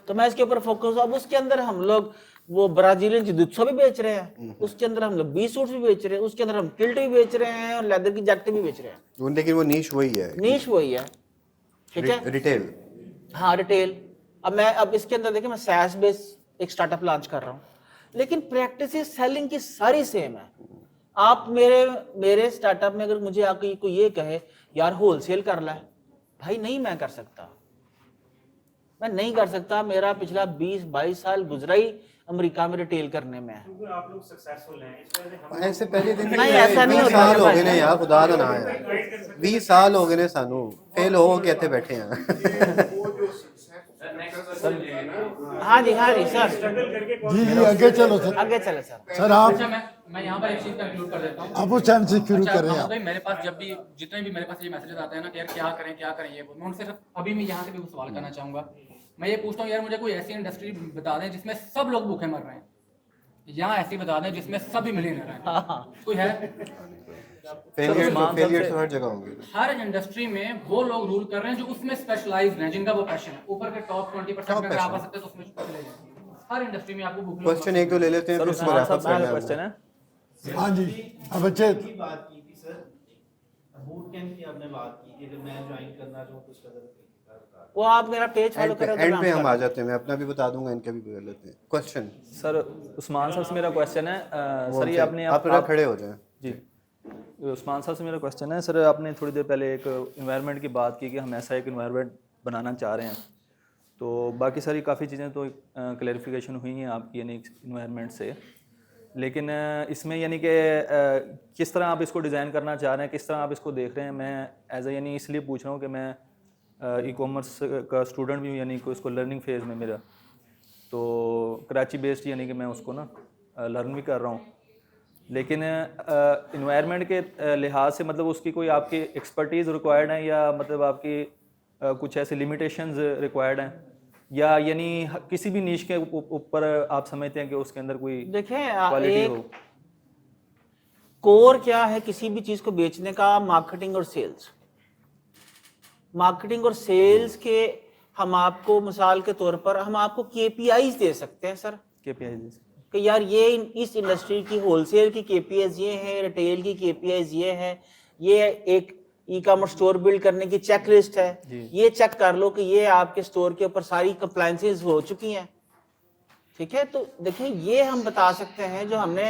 تو میں اس کے اوپر فوکس ہوں. اب اس کے اندر ہم لوگ وہ برازیلین جوجوتسو بھی بیچ رہے ہیں, اس کے اندر ہم لوگ بی سوٹس بھی بیچ رہے ہیں, اس کے اندر ہم کلٹ بھی بیچ رہے ہیں, اور لیدر کی جیکٹیں بھی بیچ رہے ہیں. لیکن وہ نیش وہی ہے, نیش وہی ہے, ٹھیک ہے, ریٹیل. ہاں ریٹیل. اب اس کے اندر دیکھیں میں سیس بیس ایک اسٹارٹ اپ لانچ کر رہا ہوں, لیکن پریکٹسز سیلنگ کی ساری سیم ہے. آپ میرے اسٹارٹ اپ میں اگر مجھے آ کے کوئی یہ کہے یار ہول سیل کر لیں, بھائی نہیں میں کر سکتا, میں نہیں کر سکتا. میرا پچھلا 20-22 سال گزرا ہی امریکہ میں ریٹیل کرنے میں ہے. آپ لوگ سکسیسفل ہیں ایسے پہلے دن نہیں, ایسا نہیں ہوتا. 20 سال ہو گئے نا یار, خدا کا نام ہے, 20 سال ہو گئے نا سانو, فیل ہو کے اتنے بیٹھے ہیں. ہاں جی سر, جی آگے چلو سر, آگے چلے سر. سر آپ میں یہاں پر ایک چیز کنکلوڈ کر دیتا ہوں. آپ اس ٹائم سے شروع کریں. آپ میرے پاس جب بھی جتنے بھی میرے پاس یہ میسیجز آتے ہیں نا کہ یار کیا کریں یہ, میں ان سے ابھی میں یہاں سے بھی سوال کرنا چاہوں گا. میں یہ پوچھتا ہوں یار مجھے کوئی ایسی انڈسٹری بتا دیں جس میں سب لوگ بھوکے مر رہے ہیں, یہاں ایسی بتا دیں جس میں سبھی ملینئر ہیں, کوئی ہے؟ فیلئر تو ہر جگہ ہوں گے. ہر انڈسٹری میں وہ لوگ رول کر رہے ہیں جو اس میں اسپیشلائزڈ ہیں, جن کا وہ پیشن ہے. اوپر کے ٹاپ 20% میں اگر آپ آ سکتے ہیں تو اس میں چلے جائیں. ہر انڈسٹری میں آپ کو بھوک کوسچن ایک دو لے لیتے ہیں, پھر اس کو ریپ اپ کرنا ہے. ہاں جی, اب اچھے بات کی تھی سر, بوٹ کیمپ کی آپ نے بات کی کہ میں جوائن کرنا چاہوں کچھ قدر وہ آپ میرا پیج فالو کریں. اینڈ پہ ہم آ جاتے ہیں, میں اپنا بھی بتا دوں گا, ان کا بھی کر لیتے ہیں. کوسچن سر عثمان صاحب سے میرا کوسچن ہے. سر یہ آپ نے آپ کھڑے ہو جائیں. جی عثمان صاحب سے میرا کوسچن ہے. سر آپ نے تھوڑی دیر پہلے ایک انوائرمنٹ کی بات کی کہ ہم ایسا ایک انوائرمنٹ بنانا چاہ رہے ہیں, تو باقی ساری کافی چیزیں تو کلیریفیکیشن ہوئی ہیں آپ کی یعنی انوائرمنٹ سے, لیکن اس میں یعنی کہ کس طرح آپ اس کو ڈیزائن کرنا چاہ رہے ہیں, کس طرح آپ اس کو دیکھ رہے ہیں. میں ایز اے یعنی اس لیے پوچھ رہا ہوں کہ میں ای کامرس کا اسٹوڈنٹ بھی ہوں, یعنی کہ اس کو لرننگ فیز میں میرا, تو کراچی بیسڈ یعنی کہ میں اس کو نا لرن بھی کر رہا ہوں. لیکن انوائرمنٹ کے لحاظ سے مطلب اس کی کوئی آپ کی ایکسپرٹیز ریکوائرڈ ہیں, یا مطلب آپ کی کچھ ایسے لمیٹیشنز ریکوائرڈ ہیں, یا یعنی کسی بھی نیش کے اوپر آپ سمجھتے ہیں کہ اس کے اندر کوئی کوالٹی ہو. کور کیا ہے کسی بھی چیز کو بیچنے کا؟ مارکیٹنگ اور سیلز. مارکیٹنگ اور سیلز کے ہم آپ کو مثال کے طور پر ہم آپ کو کے پی آئیز دے سکتے ہیں سر, کے پی آئیز کہ یار یہ اس انڈسٹری کی ہول سیل کی کے پی آئیز یہ ہے, ریٹیل کی کے پی آئیز یہ ہے, یہ ایک ای کامرس اسٹور بلڈ کرنے کی چیک لسٹ ہے, یہ چیک کر لو کہ یہ آپ کے اسٹور کے اوپر ساری کمپلائنسز ہو چکی ہیں, ٹھیک ہے. تو دیکھیں یہ ہم بتا سکتے ہیں جو ہم نے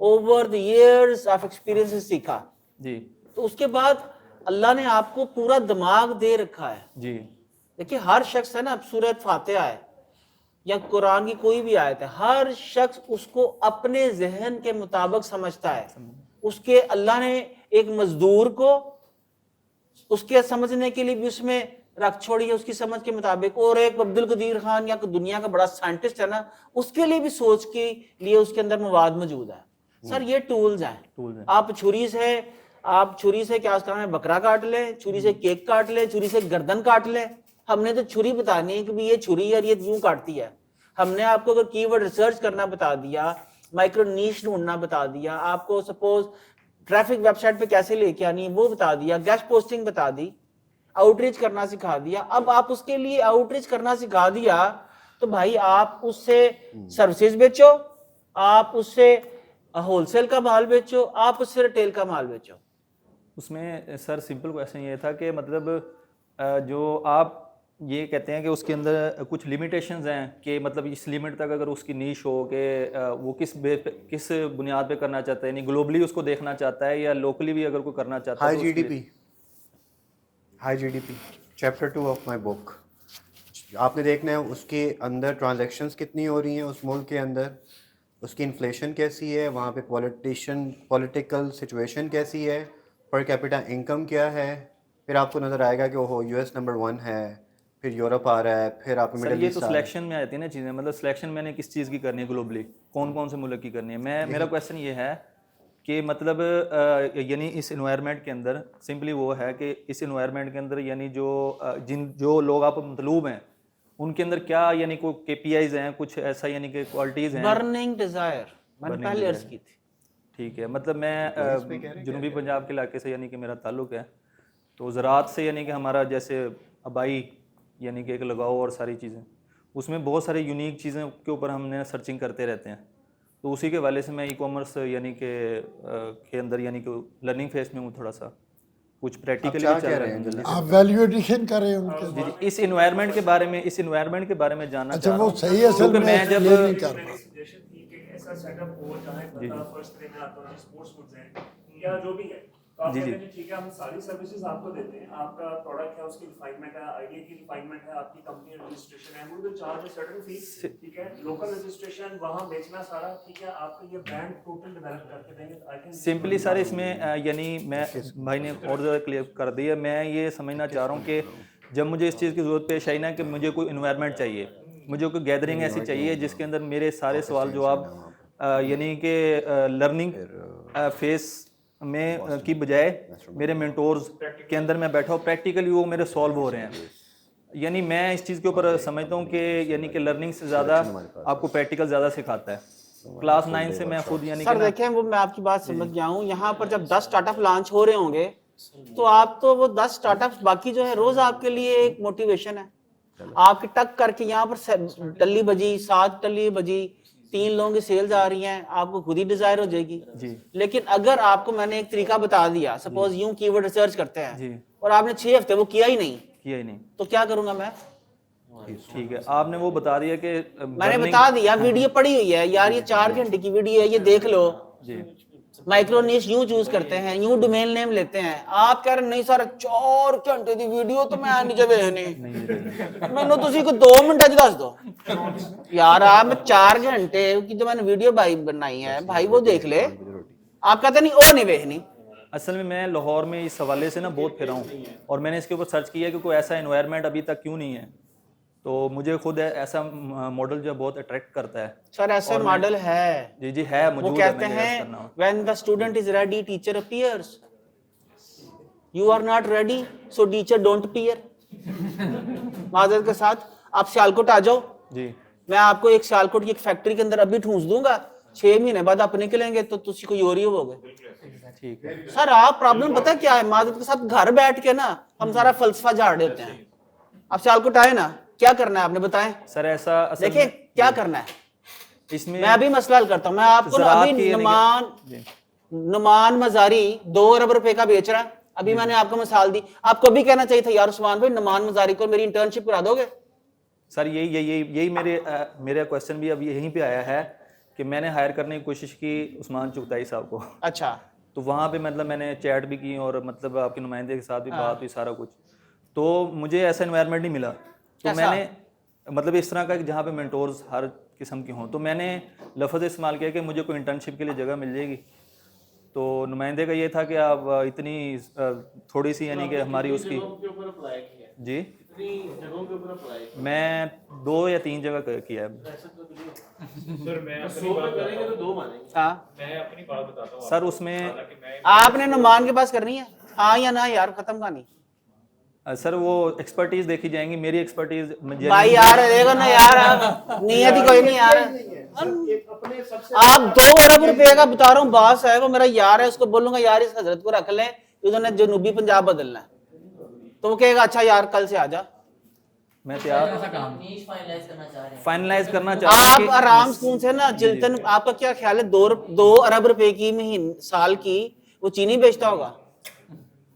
over the years of experience سیکھا. جی تو اس کے بعد اللہ نے آپ کو پورا دماغ دے رکھا ہے. جی دیکھیے ہر شخص ہے نا, اب سورۃ فاتحہ ہے یا قرآن کی کوئی بھی آیت ہے, ہر شخص اس کو اپنے ذہن کے مطابق سمجھتا ہے. اس کے اللہ نے ایک مزدور کو اس کے سمجھنے کے لیے بھی اس میں رکھ چھوڑی ہے اس کی سمجھ کے مطابق, اور ایک عبد القدیر خان یا دنیا کا بڑا سائنٹسٹ ہے نا, اس کے لیے بھی سوچ کے لیے اس کے اندر مواد موجود ہے. سر یہ ٹولز ہیں. آپ چھری سے کیا اس کا نام ہے بکرا کاٹ لیں, چھری سے کیک کاٹ لیں, چھری سے گردن کاٹ لیں. ہم نے تو چھری بتانی ہے کہ یہ چھری اور یہ یوں کاٹتی ہے. ہم نے آپ کو اگر کی ورڈ ریسرچ کرنا بتا دیا, مائکرو نیش ڈھونڈنا بتا دیا, آپ کو سپوز ٹریفک ویب سائٹ پہ کیسے لے کے آنی ہے وہ بتا دیا, گیسٹ پوسٹنگ بتا دی, آؤٹ ریچ کرنا سکھا دیا. اب آپ اس کے لیے آؤٹ ریچ کرنا سکھا دیا تو بھائی آپ اس سے سروسز بیچو, آپ اس سے ہول سیل کا مال بیچو, آپ اس سے ریٹیل کا مال بیچو. اس میں سر سمپل کویسچن یہ تھا کہ مطلب جو آپ یہ کہتے ہیں کہ اس کے اندر کچھ لمیٹیشنز ہیں کہ مطلب اس لمٹ تک اگر اس کی نیش ہو کہ وہ کس بنیاد پہ کرنا چاہتا ہے، یعنی گلوبلی اس کو دیکھنا چاہتا ہے یا لوکلی بھی اگر کوئی کرنا چاہتا ہے. Hi G D P chapter 2 of my book. آپ نے دیکھنا ہے اس کے اندر ٹرانزیکشنز کتنی ہو رہی ہیں اس ملک کے اندر، اس کی انفلیشن کیسی ہے، وہاں پہ پولیٹیکل سچویشن کیسی ہے، پر کیپٹا انکم کیا ہے. پھر آپ کو نظر آئے گا کہ وہ یو ایس نمبر 1 ہے، پھر یورپ آ رہا ہے، پھر آپ سر یہ تو سلیکشن میں آتی ہے نا چیزیں، مطلب سلیکشن میں نے کس چیز کی کرنی ہے گلوبلی، کون کون سے ملک کی کرنی ہے. میرا کویشچن یہ ہے کہ مطلب یعنی اس انوائرمنٹ کے اندر سمپلی وہ ہے کہ اس انوائرمنٹ کے اندر یعنی جو لوگ آپ مطلوب ہیں ان کے اندر کیا یعنی کوئی کے پی آئیز ہیں، کچھ ایسا یعنی کہ کوالٹیز ہیں. برننگ ڈیزائر میں نے پہلے عرض کی تھی. ٹھیک ہے، مطلب میں جنوبی پنجاب کے علاقے سے یعنی کہ میرا تعلق ہے، تو زراعت سے یعنی کہ ہمارا جیسے آبائی یعنی کہ ایک لگاؤ اور ساری چیزیں، اس میں بہت سارے یونیک چیزیں کے اوپر ہم نے سرچنگ کرتے رہتے ہیں. تو اسی کے حوالے سے میں ای کامرس یعنی کہ کے اندر یعنی کہ لرننگ فیس میں ہوں تھوڑا سا، کچھ پریکٹیکلی بھی چل رہے ہیں. آپ ویلیو ایڈیشن کر رہے ہیں ان کے. جی اس انوائرمنٹ کے بارے میں جاننا اچھا وہ صحیح ہے سر، میں جب نہیں کر رہا ایسا سیٹ اپ ہو جہاں بندہ فرسٹ کرے میں آتا ہوں اسپورٹس فوڈز ہیں یا جو بھی ہے، جی جی ٹھیک ہے ہم ساری سروسز آپ کو دیتے ہیں، آپ کا پروڈکٹ ہے، اس کی ریفائنمنٹ ہے، آئیڈیا کی ریفائنمنٹ ہے، آپ کی کمپنی رجسٹریشن ہے، وہ چارج ہے سرٹن فی، ٹھیک ہے، لوکل رجسٹریشن وہاں بیچنا سارا، ٹھیک ہے، آپ کو یہ برانڈ ٹوٹل ڈیولپ کر کے دیں گے. آئی تھنک سمپلی سر اس میں یعنی میں بھائی نے اور زیادہ کلیئر کر دیا. میں یہ سمجھنا چاہ رہا ہوں کہ جب مجھے اس چیز کی ضرورت پیش آئی نا کہ مجھے کوئی انوائرمنٹ چاہیے، مجھے کوئی گیدرنگ ایسی چاہیے جس کے اندر میرے سارے سوال جواب یعنی کہ لرننگ فیس میں کی بجائے میرے مینٹورز کے اندر میں بیٹھا ہوں، پریکٹیکلی وہ میرے سالو ہو رہے ہیں. یعنی میں اس چیز کے اوپر سمجھتا ہوں کہ یعنی کہ لرننگ سے زیادہ آپ کو پریکٹیکل زیادہ سکھاتا ہے. کلاس 9 سے میں خود یعنی سر دیکھیں وہ میں آپ کی بات سمجھ گیا ہوں. یہاں پر جب 10 اسٹارٹ اپ لانچ ہو رہے ہوں گے تو آپ تو وہ 10 اسٹارٹ اپس باقی جو ہے روز آپ کے لیے ایک موٹیویشن ہے. آپ کی ٹک کر کے یہاں پر ٹلی بجی 7 ٹلی بجی 3 لوگوں کی سیلز آ رہی ہیں، آپ کو خود ہی ڈیزائر ہو جائے گی. لیکن اگر آپ کو میں نے ایک طریقہ بتا دیا، سپوز یوں کی ورڈ ریسرچ کرتے ہیں اور آپ نے 6 ہفتے وہ کیا ہی نہیں تو کیا کروں گا میں؟ ٹھیک ہے آپ نے وہ بتا دیا کہ میں نے بتا دیا، ویڈیو پڑی ہوئی ہے یار، یہ 4 گھنٹے کی ویڈیو ہے، یہ دیکھ لو. مائکرو نیش یوں چوز کرتے ہیں، یوں ڈومین نیم لیتے ہیں. آپ کہہ رہے نہیں سر 4 گھنٹے دی ویڈیو تو میں نیچے ویکھنی مینوں تسی کو 2 منٹ وچ دس دو یار. آپ 4 گھنٹے کی جو میں نے ویڈیو بھائی بنائی ہے بھائی وہ دیکھ لے. آپ کہتے نہیں او نہیں ویکھنی. اصل میں لاہور میں اس حوالے سے نا بہت پھرا ہوں اور میں نے اس کے اوپر سرچ کیا کہ کوئی ایسا انوائرمنٹ ابھی تک کیوں نہیں ہے. تو مجھے خود ایسا ماڈل جو بہت اٹریکٹ کرتا ہے. سر ایسا ماڈل ہے جی ہے موجود. وہ کہتے ہیں when the student is ready teacher appears. You are not ready so teacher don't appear. معذرت کے ساتھ آپ سیالکوٹ آ جاؤ جی، میں آپ کو ایک سیالکوٹ کی ایک فیکٹری کے اندر ابھی ٹھونس دوں گا، 6 مہینے بعد آپ نکلیں گے تو تسی کو یوری ہو گے. ٹھیک ہے سر آپ پرابلم پتہ کیا ہے، معذرت کے ساتھ گھر بیٹھ کے نا ہم سارا فلسفہ جھاڑ دیتے ہیں. آپ سیالکوٹ آئے نا کیا کرنا ہے آپ نے بتائیں سر. ایسا دیکھیں کیا کرنا ہے اس میں ابھی مسئلہ حل کرتا ہوں. میں آپ کو ابھی نمان مزاری 2 ارب روپے کا بیچ رہا ہے. ابھی میں نے آپ کو مثال دی. آپ کو بھی کہنا چاہیے تھا یار عثمان بھائی نمان مزاری کو میری انٹرنشپ کرا دو گے. سر یہی میرا کویشچن بھی اب یہیں پہ آیا ہے کہ میں نے ہائر کرنے کی کوشش کی عثمان چغتائی صاحب کو. اچھا تو وہاں پہ مطلب میں نے چیٹ بھی کی اور مطلب آپ کے نمائندے کے ساتھ بھی بات ہوئی سارا کچھ. تو مجھے ایسا انوائرمنٹ نہیں ملا. تو میں نے مطلب اس طرح کا جہاں پہ مینٹورز ہر قسم کی ہوں تو میں نے لفظ استعمال کیا کہ مجھے کوئی انٹرنشپ کے لیے جگہ مل جائے گی. تو نمائندے کا یہ تھا کہ آپ اتنی تھوڑی سی یعنی کہ ہماری اس کی جی میں 2 یا 3 جگہ کیا ہے. سر اس میں آپ نے نمان کے پاس کرنی ہے ہاں یا نہ یار ختم کہانی. سر وہ ایکسپرٹیز دیکھی جائیں گی. میری ایکسپرٹیز بھائی یار دیکھو نا یار نیت ہی کوئی نہیں یار. آپ 2 ارب روپے کا بتا رہا ہوں باس ہے وہ میرا یار ہے، اس کو بولوں گا یار اس حضرت کو رکھ لیں انہوں نے جنوبی پنجاب بدلنا ہے تو وہ کہے گا اچھا یار کل سے آ جا. میں تیار فائنلائز کرنا چاہتا ہوں. آپ آرام سکون سے نا چلتن آپ کا کیا خیال ہے 2 ارب روپے کی مہین سال کی وہ چینی بیچتا ہوگا.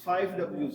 5 W's,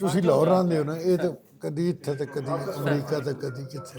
ਤੁਸੀਂ ਲਾਹੌਰ ਆਂਦੇ ਹੋ ਨਾ, ਇਹ ਤਾਂ ਕਦੀ ਇੱਥੇ ਤੇ ਕਦੀ ਅਮਰੀਕਾ ਤੇ ਕਦੀ ਕਿੱਥੇ।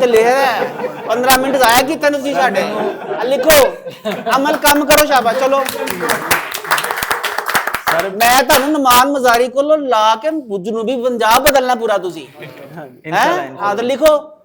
ਤੇ ਲਿਖ 15 ਮਿੰਟ ਆਇਆ ਕਿ ਤੈਨੂੰ ਤੁਸੀਂ ਸਾਡੇ ਲਿਖੋ, ਅਮਲ ਕੰਮ ਕਰੋ, ਸ਼ਾਬਾਸ਼। ਚਲੋ ਸਰ ਮੈਂ ਤੁਹਾਨੂੰ ਨਮਾਨ ਮਜ਼ਾਰੀ ਕੋਲੋਂ ਲਾ ਕੇ ਜਨੂਬੀ ਪੰਜਾਬ ਬਦਲਣਾ ਪੂਰਾ ਤੁਸੀਂ ਹੈ। ਹਾਂ ਤਾਂ ਲਿਖੋ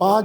5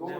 2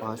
5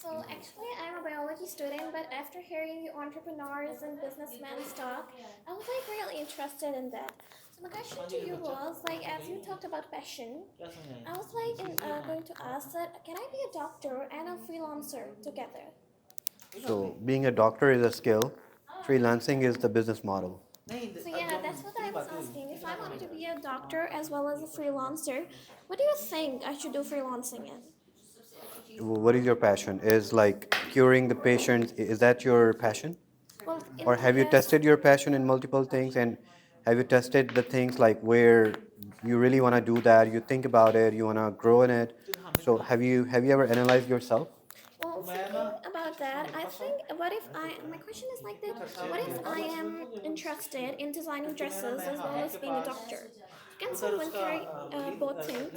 So actually I'm a biology student, but after hearing you entrepreneurs and businessmen talk, I was like really interested in that. So my question to you was like, as you talked about passion, I was like going to ask that can I be a doctor and a freelancer together? So being a doctor is a skill, freelancing is the business model. So yeah, that's what I was asking. If I wanted to be a doctor as well as a freelancer, what do you think I should do freelancing in? What is your passion? Is like curing the patients, is that your passion? Well, Or have you tested your passion in multiple things, and have you tested the things like where you really want to do that, you think about it, you want to grow in it? So have you ever analyzed yourself? Well, thinking about that, I think, my question is like that, what if I am interested in designing dresses as well as being a doctor? Can someone carry both things?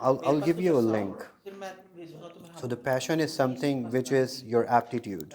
I'll give you a link. So the passion is something which is your aptitude.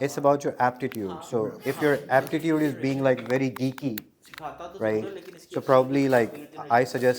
It's about your aptitude. So if your aptitude is being like very geeky, right? So probably like I suggest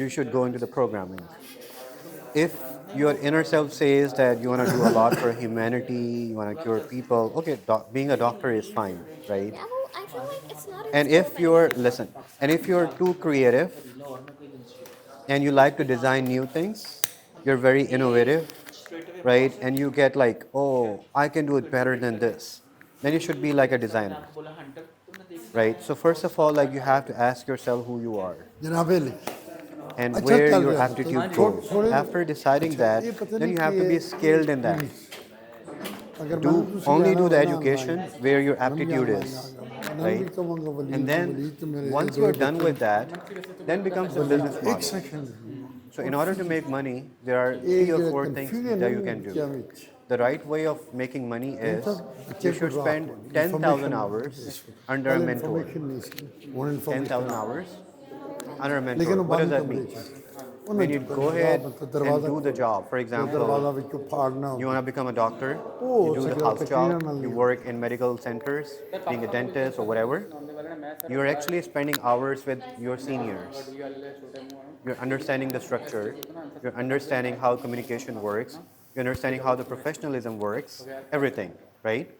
you should go into the programming. If your inner self says that you want to do a lot for humanity, you want to cure people, okay, being a doctor is fine, right? Yeah, well, I feel like it's not. And if you're too creative and you like to design new things, you're very innovative, right? And you get like, oh, I can do it better than this, then you should be like a designer, right? So first of all, like you have to ask yourself who you are. And where your aptitude goes. After deciding that, then you have to be skilled in that. Only do the education where your aptitude is, right? And then once you're done with that, then becomes the business model. So in order to make money, there are 3 or 4 things that you can do. The right way of making money is you should spend 10,000 hours under a mentor. 10,000 hours under a mentor. What does that mean? When you go ahead and do the job, for example, you want to become a doctor, you do the house job, you work in medical centers, being a dentist or whatever, you're actually spending hours with your seniors. You're understanding the structure, you're understanding how communication works, you're understanding how the professionalism works, everything, right?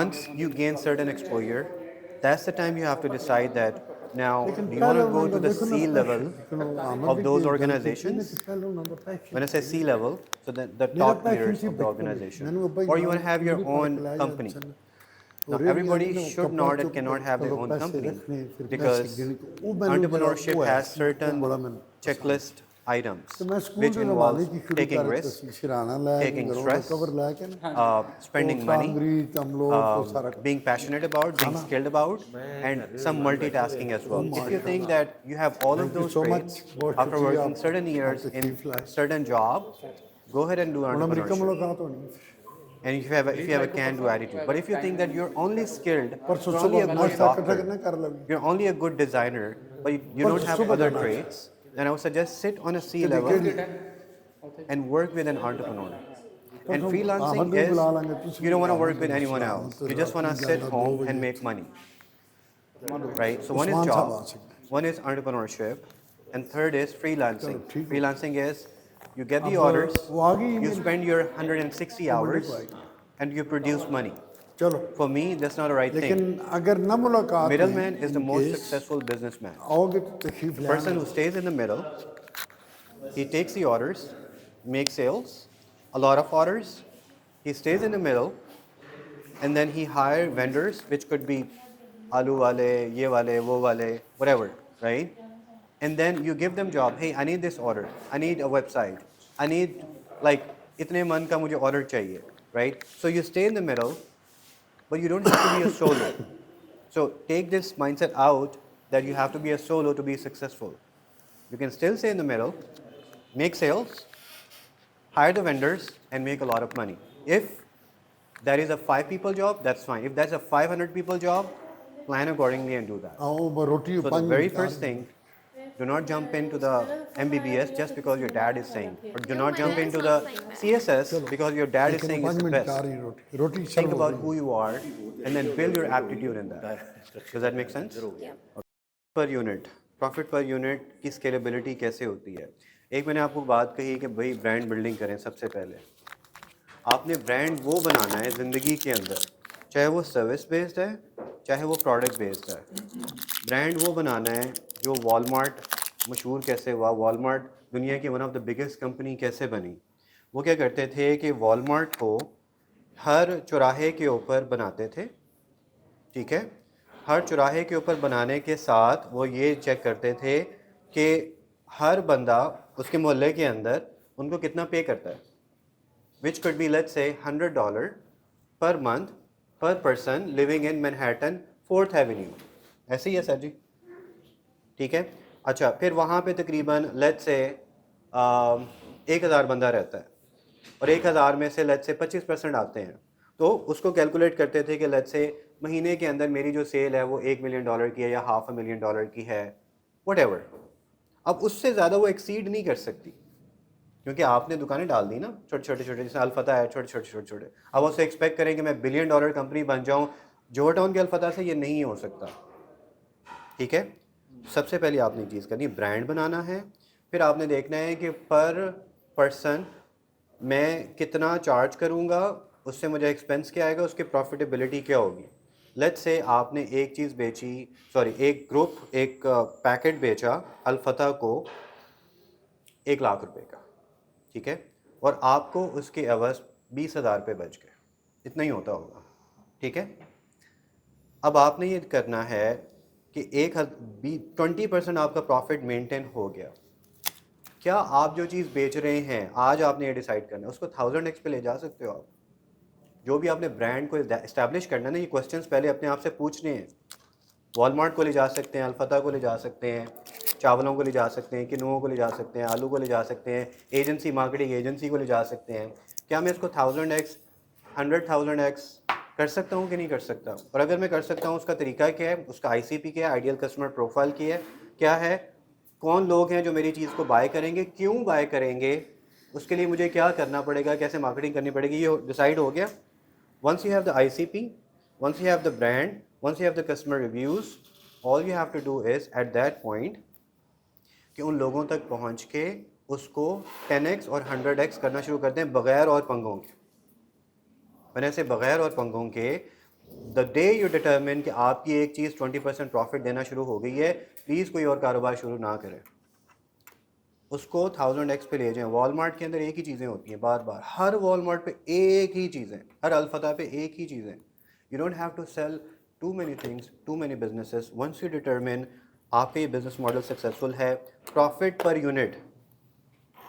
Once you gain certain exposure, that's the time you have to decide that now, do you want to go to the C level of those organizations? When I say C level, so the top tiers of the organization, or you want to have your own company. Now, everybody should not and cannot have their own company because entrepreneurship has certain checklist تو میں items اسکول which کے زمانے involves کی شروع taking کر risks, شرانہ لے کے taking گھروں stress, کور لے کے نا spending money, ہم لوگ کو سارا being passionate about, being skilled about, and some multitasking as well. If you think that you have all of those traits after working certain years in certain job, go ahead and do America entrepreneurship. ملاقات ہونی ہے And if you have a can-do attitude. But if you think that you're only skilled, پرسوں you're only a صبح good ناشتہ اکٹھا doctor, کرنا کر لیں you're only a good designer, but you don't have other traits, then I would suggest sit on a C level and work with an entrepreneur. And freelancing is, you don't want to work with anyone else. You just want to sit home and make money. Right? So one is job, one is entrepreneurship, and third is freelancing. Freelancing is, you get the orders, you spend your 160 hours, and you produce money. For me, that's not the right thing. لیکن اگر نہ ملاقات Middleman is the most successful businessman. آؤ گے تو تکلیف The person who stays in the middle, he takes the orders, makes sales, a lot of orders, he stays in the middle, and then he hires vendors, which could be aloo wale, ye wale, wo wale, whatever, right? And then you give them job. Hey, I need this order. I need a website. I need like itne man ka mujhe order chahiye, right? So you stay in the middle, but you don't have to be a solo. So take this mindset out that you have to be a solo to be successful. You can still stay in the middle, make sales, hire the vendors, and make a lot of money. If that is a 5 people job, that's fine. If that's a 500 people job, plan accordingly and do that. So the very first thing, do not jump into the MBBS just because your dad is saying, or do not jump into the CSS because your dad is saying it's the best. Think about who you are and then build your aptitude in that. Does that make sense? Per unit, profit per unit کی scalability کیسے ہوتی ہے؟ ایک میں نے آپ کو بات کہی کہ بھائی برانڈ بلڈنگ کریں. سب سے پہلے آپ نے برانڈ وہ بنانا ہے زندگی کے اندر, چاہے وہ سروس بیسڈ ہے چاہے وہ پروڈکٹ بیسڈ ہے. برانڈ وہ بنانا ہے جو والمارٹ مشہور کیسے ہوا, والمارٹ دنیا کی one of the biggest company کیسے بنی. وہ کیا کرتے تھے کہ والمارٹ کو ہر چوراہے کے اوپر بناتے تھے, ٹھیک ہے, ہر چوراہے کے اوپر بنانے کے ساتھ وہ یہ چیک کرتے تھے کہ ہر بندہ اس کے محلے کے اندر ان کو کتنا پے کرتا ہے, which could be let's say $100 per month per person living in Manhattan 4th Avenue. ایسے ہی ہے سر جی, ٹھیک ہے. اچھا, پھر وہاں پہ تقریباً لیٹس سے 1000 بندہ رہتا ہے اور 1000 میں سے لیٹس سے 25% آتے ہیں, تو اس کو کیلکولیٹ کرتے تھے کہ لیٹس سے مہینے کے اندر میری جو سیل ہے وہ $1 ملین کی ہے یا $500,000 کی ہے, وٹ ایور. اب اس سے زیادہ وہ ایکسیڈ نہیں کر سکتی کیونکہ آپ نے دکانیں ڈال دی نا چھوٹے چھوٹے, جیسے الفتح ہے چھوٹے چھوٹے. اب اس سے ایکسپیکٹ کریں کہ میں $1 بلین کمپنی بن جاؤں, جوہر ٹاؤن کے الفتح سے یہ نہیں ہو سکتا, ٹھیک ہے. سب سے پہلے آپ نے چیز کرنی برانڈ بنانا ہے, پھر آپ نے دیکھنا ہے کہ پر پرسن میں کتنا چارج کروں گا, اس سے مجھے ایکسپینس کیا آئے گا, اس کی پروفیٹیبلٹی کیا ہوگی. لیٹس سے آپ نے ایک چیز بیچی, ایک گروپ ایک پیکٹ بیچا الفتح کو $1 لاکھ کا, ٹھیک ہے, اور آپ کو اس کے عوض 20,000 روپے بچ گئے, اتنا ہی ہوتا ہوگا, ٹھیک ہے. اب آپ نے یہ کرنا ہے کہ 20% آپ کا پروفٹ مینٹین ہو گیا. کیا آپ جو چیز بیچ رہے ہیں آج آپ نے یہ ڈیسائیڈ کرنا ہے, اس کو 1000x پہ لے جا سکتے ہو آپ. جو بھی آپ نے برانڈ کو اسٹیبلش کرنا ہے نا, یہ کوسچنس پہلے اپنے آپ سے پوچھنے ہیں. والمارٹ کو لے جا سکتے ہیں, الفتح کو لے جا سکتے ہیں, چاولوں کو لے جا سکتے ہیں, کنوؤں کو لے جا سکتے ہیں, آلو کو لے جا سکتے ہیں, ایجنسی مارکیٹنگ ایجنسی کو لے جا سکتے ہیں. کیا میں اس کو 1000x 100,000x کر سکتا ہوں کہ نہیں کر سکتا, اور اگر میں کر سکتا ہوں اس کا طریقہ کیا ہے, اس کا ICP کیا ہے, آئیڈیل کسٹمر پروفائل کیا ہے, کون لوگ ہیں جو میری چیز کو بائی کریں گے, کیوں بائی کریں گے, اس کے لیے مجھے کیا کرنا پڑے گا, کیسے مارکیٹنگ کرنی پڑے گی, یہ ڈیسائیڈ ہو گیا. Once you have the ICP, once you have the brand, once you have the customer reviews, all you have to do is at that point کہ ان لوگوں تک پہنچ کے اس کو 10x اور 100x کرنا شروع کر دیں بغیر اور پنگوں کے. میں سے بغیر اور پنگوں کے the day you determine کہ آپ کی ایک چیز 20% پروفٹ دینا شروع ہو گئی ہے, پلیز کوئی اور کاروبار شروع نہ کریں, اس کو 1000x پہ لے جائیں. والمارٹ کے اندر ایک ہی چیزیں ہوتی ہیں بار بار, ہر والمارٹ پہ ایک ہی چیزیں, ہر الفتح پہ ایک ہی چیزیں. You don't have to sell too many things, too many businesses. Once you determine آپ کا یہ بزنس ماڈل سکسیزفل ہے, پروفٹ پر یونٹ